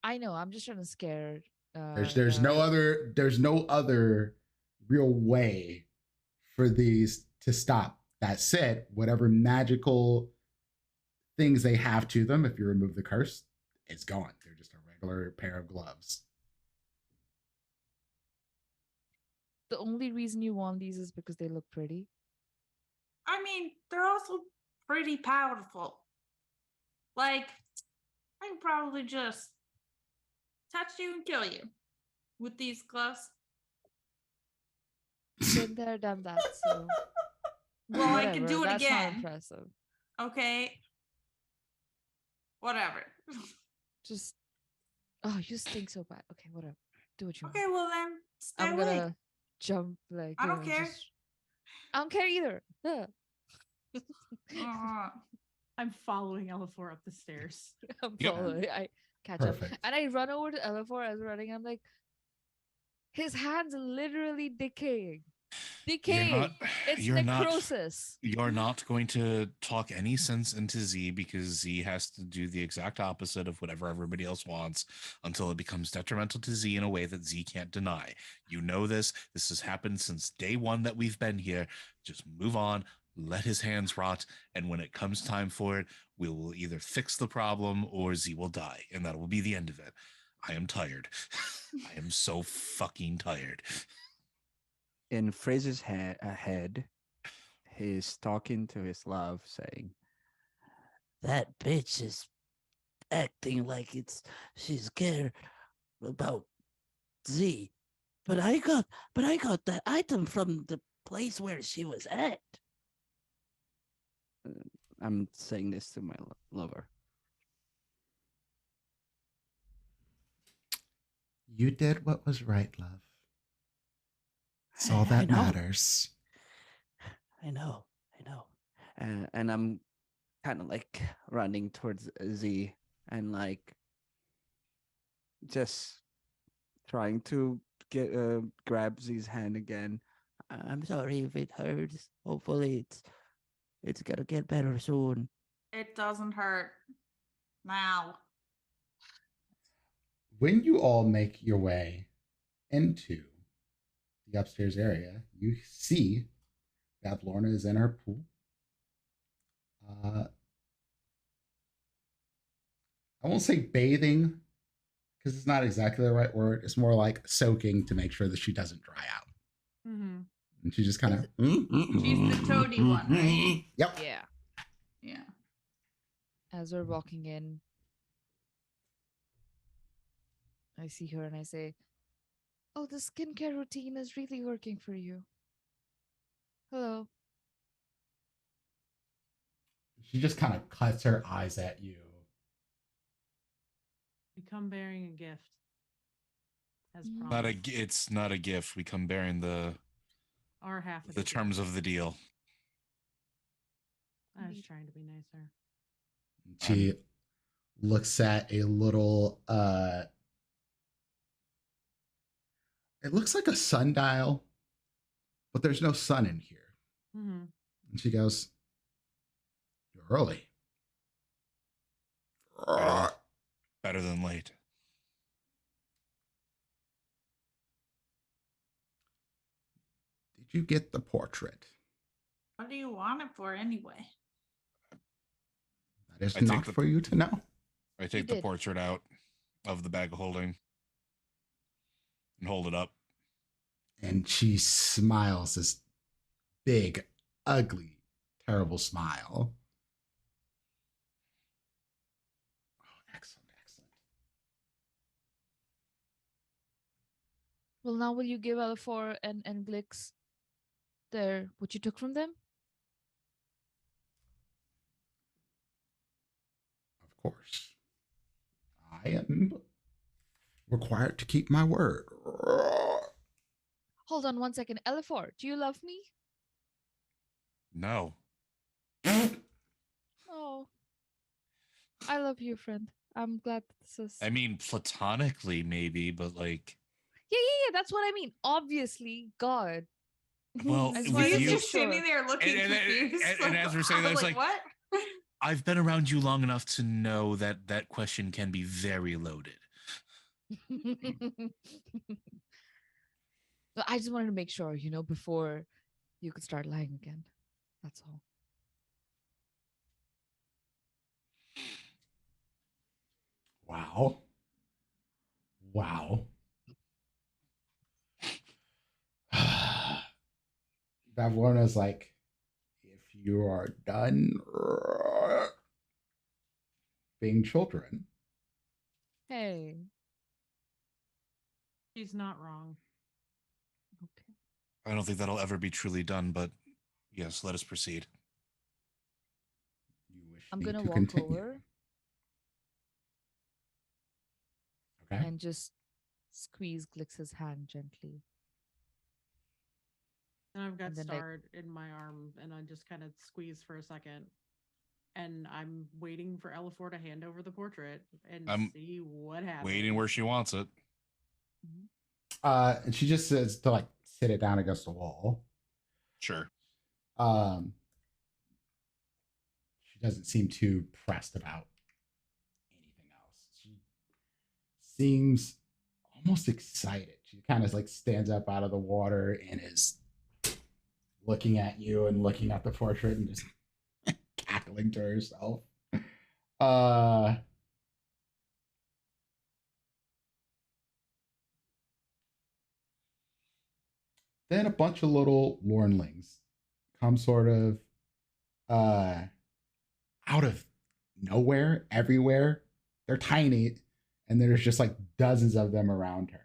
Speaker 3: I know. I'm just trying to scare.
Speaker 1: There's no other real way for these to stop. That said, whatever magical things they have to them, if you remove the curse, it's gone. They're just a regular pair of gloves.
Speaker 3: The only reason you want these is because they look pretty.
Speaker 5: I mean, they're also pretty powerful. Like, I can probably just touch you and kill you with these gloves.
Speaker 3: Been there, done that. So
Speaker 5: Well, I could
Speaker 3: whatever,
Speaker 5: do it
Speaker 3: that's not
Speaker 5: again.
Speaker 3: impressive.
Speaker 5: Okay. Whatever.
Speaker 3: Just you stink so bad. Okay, whatever. Do what you
Speaker 5: Okay, well then, stay
Speaker 3: want. I'm
Speaker 5: awake.
Speaker 3: gonna jump like.
Speaker 5: I don't care.
Speaker 3: I don't care either. Yeah.
Speaker 2: I'm following Elephor up the stairs.
Speaker 3: I'm
Speaker 6: Yep.
Speaker 3: following. I catch
Speaker 1: Perfect.
Speaker 3: up, and I run over to Elephor as we're running. I'm like, his hands literally decaying. It's necrosis.
Speaker 6: You're not going to talk any sense into Z because Z has to do the exact opposite of whatever everybody else wants until it becomes detrimental to Z in a way that Z can't deny. You know this. This has happened since day one that we've been here. Just move on. Let his hands rot. And when it comes time for it, we will either fix the problem or Z will die. And that will be the end of it. I am tired. I am so fucking tired.
Speaker 4: In Fraser's head, he's talking to his love, saying,
Speaker 7: That bitch is acting like she's scared about Z, but I got that item from the place where she was at.
Speaker 4: I'm saying this to my lover.
Speaker 1: You did what was right, love. It's all
Speaker 7: I
Speaker 1: that
Speaker 7: know.
Speaker 1: matters.
Speaker 7: I know.
Speaker 4: And I'm kind of like running towards Z and like just trying to get grab Z's hand again.
Speaker 7: I'm sorry if it hurts. Hopefully it's gonna get better soon.
Speaker 5: It doesn't hurt now.
Speaker 1: When you all make your way into the upstairs area, you see that Lorna is in her pool. I won't say bathing because it's not exactly the right word. It's more like soaking to make sure that she doesn't dry out.
Speaker 2: Mm-hmm.
Speaker 1: And she just kind of.
Speaker 5: She's the toady one, right?
Speaker 1: Yep.
Speaker 3: Yeah.
Speaker 5: Yeah.
Speaker 3: As we're walking in, I see her and I say, "Oh, the skincare routine is really working for you." Hello.
Speaker 1: She just kind of cuts her eyes at you.
Speaker 2: We come bearing a gift. As
Speaker 3: Not
Speaker 2: promised.
Speaker 6: It's not a gift. We come bearing the
Speaker 2: Our half of
Speaker 6: the terms of the deal.
Speaker 2: I was trying to be nicer.
Speaker 1: She looks at a little it looks like a sundial, but there's no sun in here.
Speaker 2: Mm-hmm.
Speaker 1: And she goes, "You're early."
Speaker 6: Better than late.
Speaker 1: Did you get the portrait?
Speaker 5: What do you want it for anyway?
Speaker 1: That is
Speaker 6: I take
Speaker 1: not
Speaker 6: the-
Speaker 1: for you to know.
Speaker 6: I take the portrait out of the bag of holding and hold it up.
Speaker 1: And she smiles this big, ugly, terrible smile. Oh, excellent.
Speaker 3: Well, now will you give L4 and Glix what you took from them?
Speaker 1: Of course. I am required to keep my word.
Speaker 3: Hold on 1 second. L4, do you love me?
Speaker 6: No.
Speaker 3: Oh. I love you, friend. I'm glad this is.
Speaker 6: I mean, platonically, maybe, but like.
Speaker 3: Yeah. That's what I mean. Obviously, God.
Speaker 6: Well,
Speaker 3: I just
Speaker 6: with
Speaker 3: wanted to
Speaker 5: He's
Speaker 6: you,
Speaker 5: just standing there looking confused.
Speaker 6: and as we're saying that, it's like,
Speaker 5: what?
Speaker 6: I've been around you long enough to know that that question can be very loaded.
Speaker 3: But I just wanted to make sure, before you could start lying again. That's all.
Speaker 1: Wow. Bavlona's like, if you are done being children.
Speaker 3: Hey.
Speaker 2: She's not wrong.
Speaker 3: Okay.
Speaker 6: I don't think that'll ever be truly done, but yes, let us proceed.
Speaker 1: You wish
Speaker 3: I'm
Speaker 1: me
Speaker 3: going to
Speaker 1: to
Speaker 3: walk
Speaker 1: continue.
Speaker 3: over
Speaker 1: Okay.
Speaker 3: and just squeeze Glix's hand gently.
Speaker 2: And I've got
Speaker 3: And then,
Speaker 2: starred in my arm, and I just kind of squeeze for a second. And I'm waiting for Elafor to hand over the portrait and see what happens.
Speaker 6: Waiting where she wants it.
Speaker 1: And she just says to like sit it down against the wall.
Speaker 6: Sure.
Speaker 1: She doesn't seem too pressed about anything else. She seems almost excited. She kind of like stands up out of the water and is looking at you and looking at the portrait and just cackling to herself. Then a bunch of little Lornlings come sort of out of nowhere, everywhere. They're tiny, and there's just like dozens of them around her.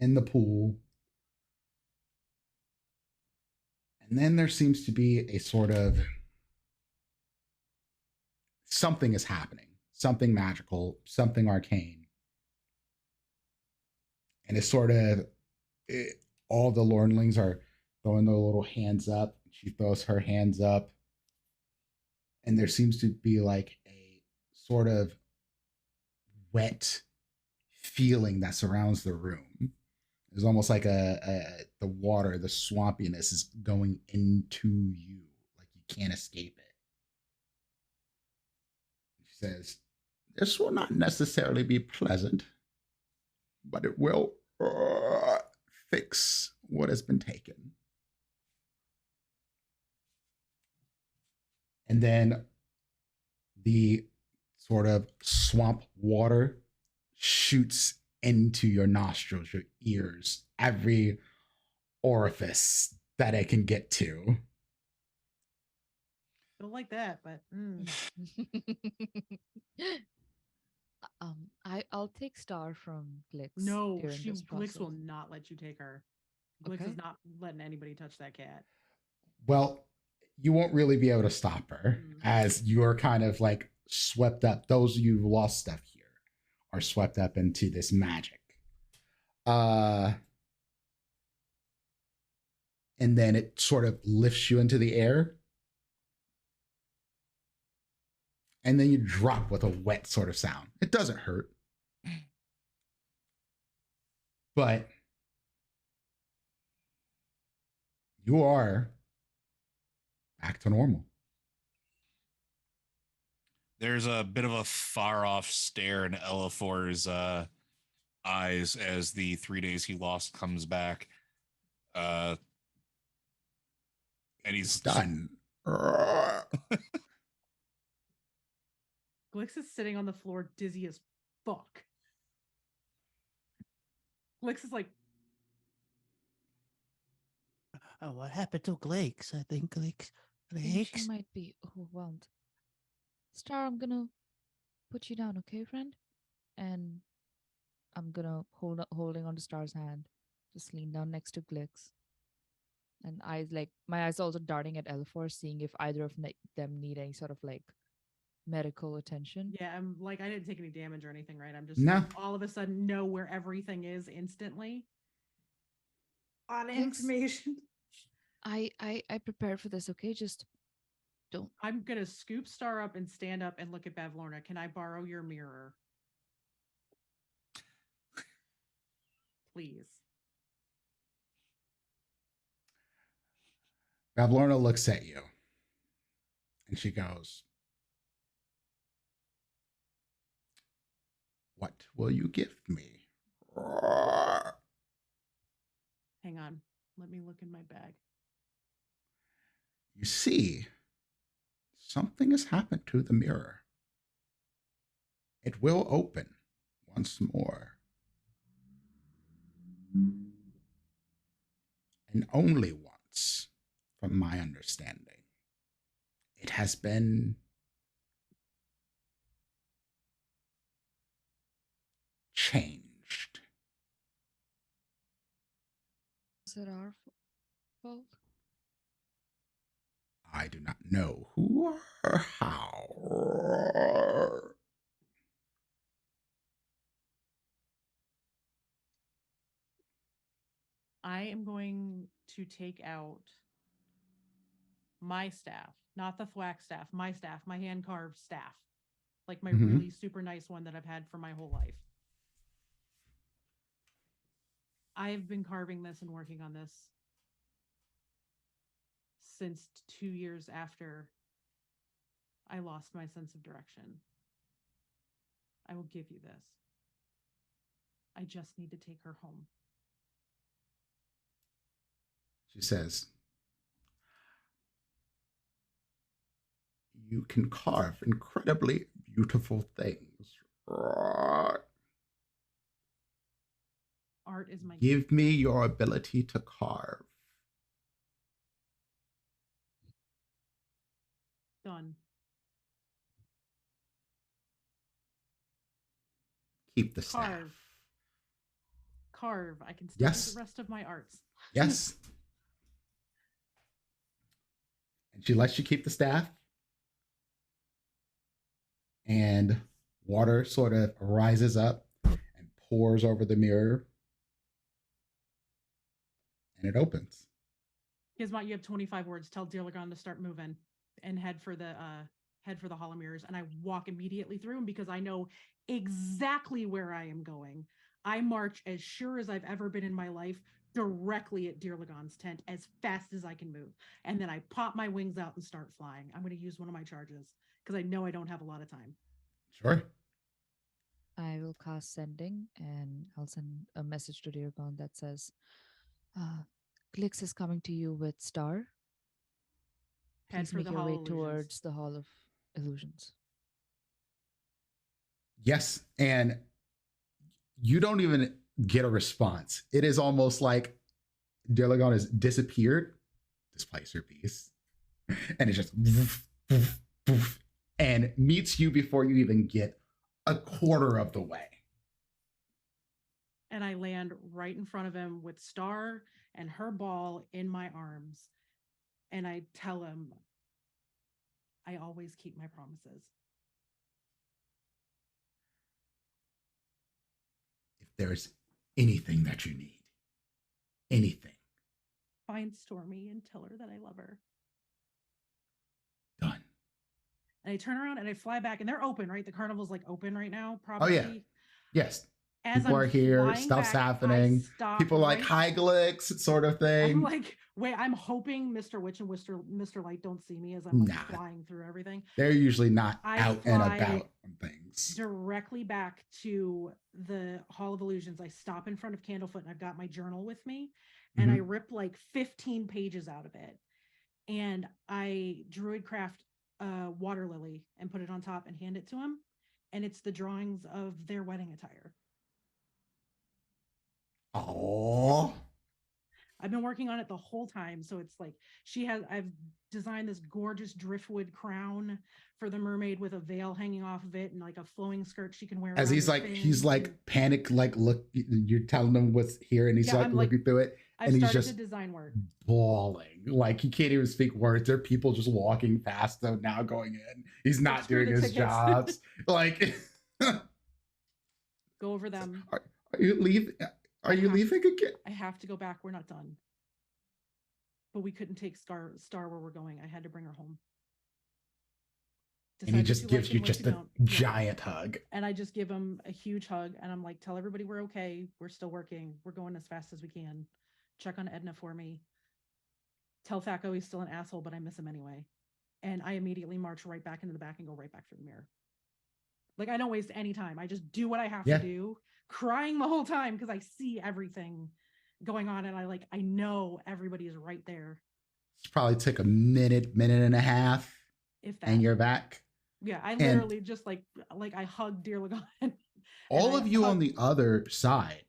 Speaker 1: in the pool. And then there seems to be a sort of something is happening, something magical, something arcane. And it's sort of all the Lornlings are throwing their little hands up. She throws her hands up. And there seems to be like a sort of wet feeling that surrounds the room. It's almost like the water, the swampiness is going into you, like you can't escape it. She says, "This will not necessarily be pleasant, but it will fix what has been taken." And then the sort of swamp water shoots into your nostrils, your ears, every orifice that it can get to.
Speaker 2: Don't like that, but
Speaker 3: I'll take Star from Glix.
Speaker 2: no,
Speaker 3: during this
Speaker 2: Glix will
Speaker 3: process.
Speaker 2: not let you take her. Glix
Speaker 3: Okay.
Speaker 2: is not letting anybody touch that cat.
Speaker 1: Well, you won't really be able to stop her as you're kind of like swept up. Those of you who lost stuff here are swept up into this magic. And then it sort of lifts you into the air. And then you drop with a wet sort of sound. It doesn't hurt. But you are back to normal.
Speaker 6: There's a bit of a far off stare in Elafor's eyes as the 3 days he lost comes back. And he's
Speaker 1: done.
Speaker 2: Glix is sitting on the floor, dizzy as fuck. Glix is like,
Speaker 7: Oh, what happened to Glix? I think Glix.
Speaker 3: I think she might be overwhelmed. Star, I'm gonna put you down, okay, friend? And I'm gonna holding onto Star's hand, just lean down next to Glix. And my eyes are also darting at Elafor, seeing if either of them need any sort of like medical attention.
Speaker 2: yeah, I'm like, I didn't take any damage or anything, right? I'm just
Speaker 1: No.
Speaker 2: like, all of a sudden know where everything is instantly.
Speaker 5: A lot of
Speaker 3: Glix,
Speaker 5: information.
Speaker 3: I prepared for this, okay? Just don't.
Speaker 2: I'm gonna scoop Star up and stand up and look at Bavlorna. Can I borrow your mirror? Please.
Speaker 1: Bavlorna looks at you and she goes, "What will you give me?"
Speaker 2: Hang on. Let me look in my bag.
Speaker 1: You see, something has happened to the mirror. It will open once more. And only once, from my understanding. It has been changed.
Speaker 3: Is it our fault?
Speaker 1: I do not know who or how.
Speaker 2: I am going to take out my staff, not the thwack staff, my hand carved staff, like my really super nice one that I've had for my whole life. I've been carving this and working on this since 2 years after I lost my sense of direction. I will give you this. I just need to take her home.
Speaker 1: She says, "You can carve incredibly beautiful things.
Speaker 2: Art is my
Speaker 1: Give me your ability to carve."
Speaker 2: Done.
Speaker 1: Keep the staff.
Speaker 2: carve. I can still
Speaker 1: Yes.
Speaker 2: do the rest of my arts.
Speaker 1: Yes. And she lets you keep the staff. And water sort of rises up and pours over the mirror. And it opens.
Speaker 2: Gizmot, you have 25 words. Tell Dearlagon to start moving and head for the hall of mirrors. And I walk immediately through them because I know exactly where I am going. I march as sure as I've ever been in my life directly at Dearlagon's tent as fast as I can move. And then I pop my wings out and start flying. I'm going to use one of my charges because I know I don't have a lot of time.
Speaker 1: Sure.
Speaker 3: I will cast sending, and I'll send a message to Deargon that says, Glix is coming to you with Star.
Speaker 2: Head
Speaker 3: Please
Speaker 2: for
Speaker 3: make
Speaker 2: the
Speaker 3: your
Speaker 2: Hall
Speaker 3: way
Speaker 2: of Illusions.
Speaker 3: towards the Hall of Illusions.
Speaker 1: Yes. And you don't even get a response. It is almost like Dearlagon has disappeared, displacer piece, and it's just woof, woof, woof, and meets you before you even get a quarter of the way.
Speaker 2: And I land right in front of him with Star and her ball in my arms. And I tell him, I always keep my promises.
Speaker 1: If there's anything that you need, anything,
Speaker 2: Find Stormy and tell her that I love her.
Speaker 1: done.
Speaker 2: And I turn around and I fly back, and they're open, right? The carnival's like open right now, probably.
Speaker 1: Oh, yeah. Yes.
Speaker 2: As
Speaker 1: People
Speaker 2: I'm
Speaker 1: are here,
Speaker 2: flying
Speaker 1: stuff's
Speaker 2: back, I
Speaker 1: happening.
Speaker 2: stop
Speaker 1: People like
Speaker 2: right-
Speaker 1: hi Glix sort of thing.
Speaker 2: I'm like, wait, I'm hoping Mr. Witch and Mr. Light don't see me as I'm like
Speaker 1: Nah.
Speaker 2: flying through everything.
Speaker 1: They're usually not
Speaker 2: I
Speaker 1: out and
Speaker 2: fly
Speaker 1: about on things.
Speaker 2: Directly back to the Hall of Illusions. I stop in front of Candlefoot and I've got my journal with me, and I rip like 15 pages out of it. And I druidcraft a water lily and put it on top and hand it to him. And it's the drawings of their wedding attire.
Speaker 1: Oh,
Speaker 2: I've been working on it the whole time. So it's like I've designed this gorgeous driftwood crown for the mermaid with a veil hanging off of it and like a flowing skirt she can wear.
Speaker 1: as
Speaker 2: around
Speaker 1: he's
Speaker 2: her
Speaker 1: like,
Speaker 2: fins
Speaker 1: he's like
Speaker 2: and-
Speaker 1: panicked, like, look, you're telling him what's here, and he's
Speaker 2: Yeah,
Speaker 1: like
Speaker 2: I'm like,
Speaker 1: looking through it,
Speaker 2: I've
Speaker 1: and he's
Speaker 2: started
Speaker 1: just
Speaker 2: the design work.
Speaker 1: bawling. Like, he can't even speak words. There are people just walking past him now going in. He's not
Speaker 2: Screw
Speaker 1: doing
Speaker 2: the
Speaker 1: his
Speaker 2: tickets.
Speaker 1: jobs. Like,
Speaker 2: Go over them.
Speaker 1: are you leaving? Are you leaving again?
Speaker 2: I have to go back. We're not done. But we couldn't take Star where we're going. I had to bring her home.
Speaker 1: And he
Speaker 2: Decide what
Speaker 1: just
Speaker 2: you
Speaker 1: gives
Speaker 2: like
Speaker 1: you
Speaker 2: and what
Speaker 1: just
Speaker 2: you
Speaker 1: a
Speaker 2: don't. Yeah.
Speaker 1: giant hug.
Speaker 2: And I just give him a huge hug. And I'm like, tell everybody we're okay. We're still working. We're going as fast as we can. Check on Edna for me. Tell Thaco he's still an asshole, but I miss him anyway. And I immediately march right back into the back and go right back for the mirror. Like, I don't waste any time. I just do what I have to do, crying the whole time because I see everything going on. And I know everybody is right there.
Speaker 1: It's probably took a minute and a half,
Speaker 2: If that.
Speaker 1: and you're back.
Speaker 2: Yeah, I literally just like I hugged Dear Lagan.
Speaker 1: All of you on the other side,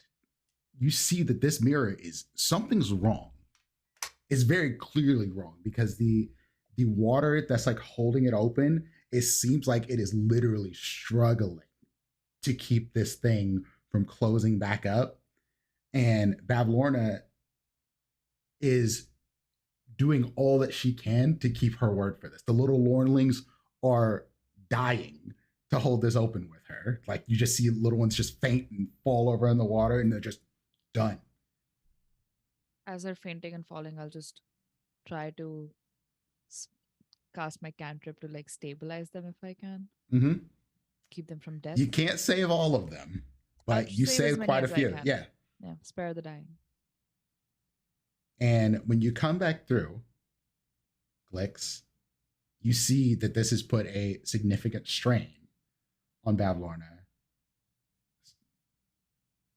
Speaker 1: you see that this mirror something's wrong. It's very clearly wrong because the water that's like holding it open, it seems like it is literally struggling to keep this thing from closing back up. And Bavlorna is doing all that she can to keep her word for this. The little Lornlings are dying to hold this open with her. Like, you just see little ones just faint and fall over in the water, and they're just done.
Speaker 3: As they're fainting and falling, I'll just try to cast my cantrip to like stabilize them if I can.
Speaker 1: Mm-hmm.
Speaker 3: Keep them from death.
Speaker 1: You can't save all of them, but you
Speaker 3: save as
Speaker 1: saved
Speaker 3: many
Speaker 1: quite a
Speaker 3: as I
Speaker 1: few.
Speaker 3: can.
Speaker 1: Yeah.
Speaker 3: Yeah, spare the dying.
Speaker 1: And when you come back through, Glix, you see that this has put a significant strain on Bavlorna.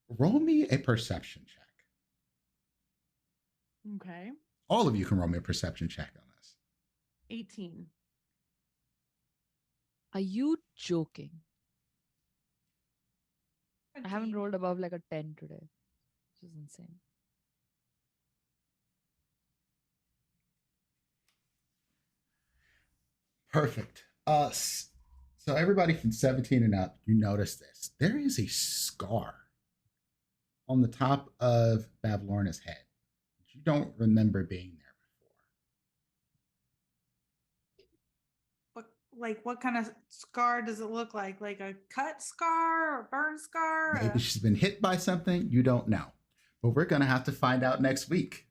Speaker 1: Roll me a perception check.
Speaker 2: Okay.
Speaker 1: All of you can roll me a perception check on this.
Speaker 2: 18.
Speaker 3: Are you joking? I haven't rolled above like a 10 today. This is insane.
Speaker 1: Perfect. So everybody from 17 and up, you notice this. There is a scar on the top of Bavlorna's head. You don't remember being there before.
Speaker 5: What kind of scar does it look like? Like a cut scar or burn scar?
Speaker 1: Maybe she's been hit by something. You don't know. But we're going to have to find out next week.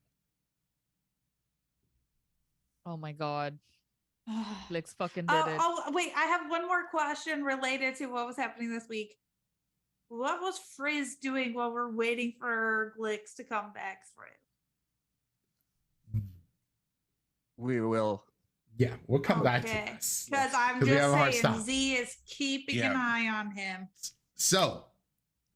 Speaker 3: Oh my god. Glix fucking did it.
Speaker 5: Oh, wait. I have one more question related to what was happening this week. What was Frizz doing while we're waiting for Glix to come back, Frizz?
Speaker 4: We will.
Speaker 1: Yeah, we'll come back to this.
Speaker 5: Because I'm
Speaker 1: 'Cause we have a hard
Speaker 5: just
Speaker 1: stop.
Speaker 5: saying, Z is keeping an eye on him.
Speaker 1: So,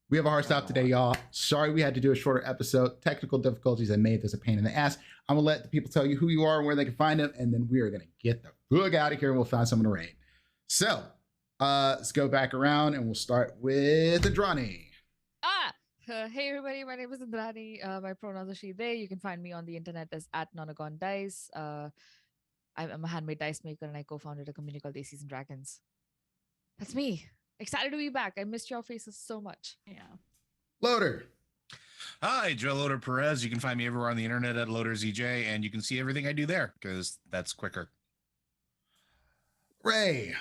Speaker 1: we have a hard stop today, y'all. Sorry we had to do a shorter episode. Technical difficulties that made this a pain in the ass. I'm going to let the people tell you who you are and where they can find them, and then we are going to get the fuck out of here and we'll find someone to raid. So, let's go back around and we'll start with Andrani.
Speaker 3: Hey everybody, my name is Indrani. My pronouns are she, they. You can find me on the internet as @nonagondice. I'm a handmade dice maker and I co-founded a community called Aces and Dragons. That's me. Excited to be back. I missed your faces so much.
Speaker 2: Yeah.
Speaker 1: Loader.
Speaker 6: Hi, Joe Loader Perez. You can find me everywhere on the internet at LoaderZJ, and you can see everything I do there because that's quicker.
Speaker 1: Ray.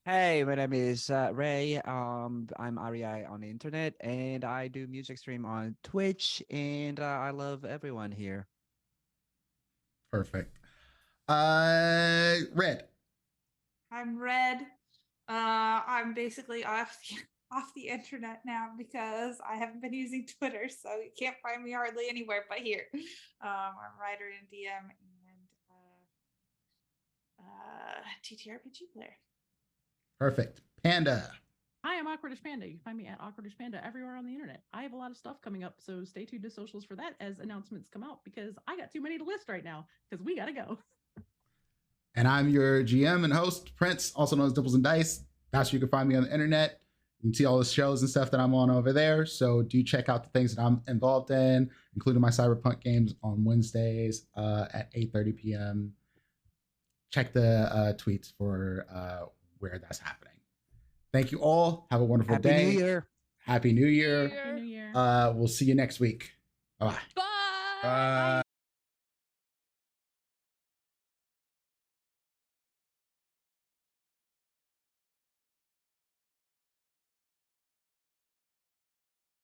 Speaker 4: Hey, my name is Ray. I'm REI on the internet, and I do music stream on Twitch, and I love everyone here.
Speaker 1: Perfect. Red.
Speaker 5: I'm Red. I'm basically off the internet now because I haven't been using Twitter, so you can't find me hardly anywhere but here. I'm a writer and DM and TTRPG player.
Speaker 1: Perfect. Panda.
Speaker 2: Hi, I'm Awkwardish Panda. You can find me at Awkwardish Panda everywhere on the internet. I have a lot of stuff coming up, so stay tuned to socials for that as announcements come out because I got too many to list right now because we got to go.
Speaker 1: And I'm your GM and host, Prince, also known as Dimples and Dice. That's where you can find me on the internet. You can see all the shows and stuff that I'm on over there. So do check out the things that I'm involved in, including my Cyberpunk games on Wednesdays at 8:30 p.m. Check the tweets for where that's happening. Thank you all. Have a wonderful
Speaker 4: Happy
Speaker 1: day.
Speaker 4: New Year.
Speaker 1: Happy New Year.
Speaker 2: Happy New Year.
Speaker 1: We'll see you next week. Bye-bye.
Speaker 3: Bye.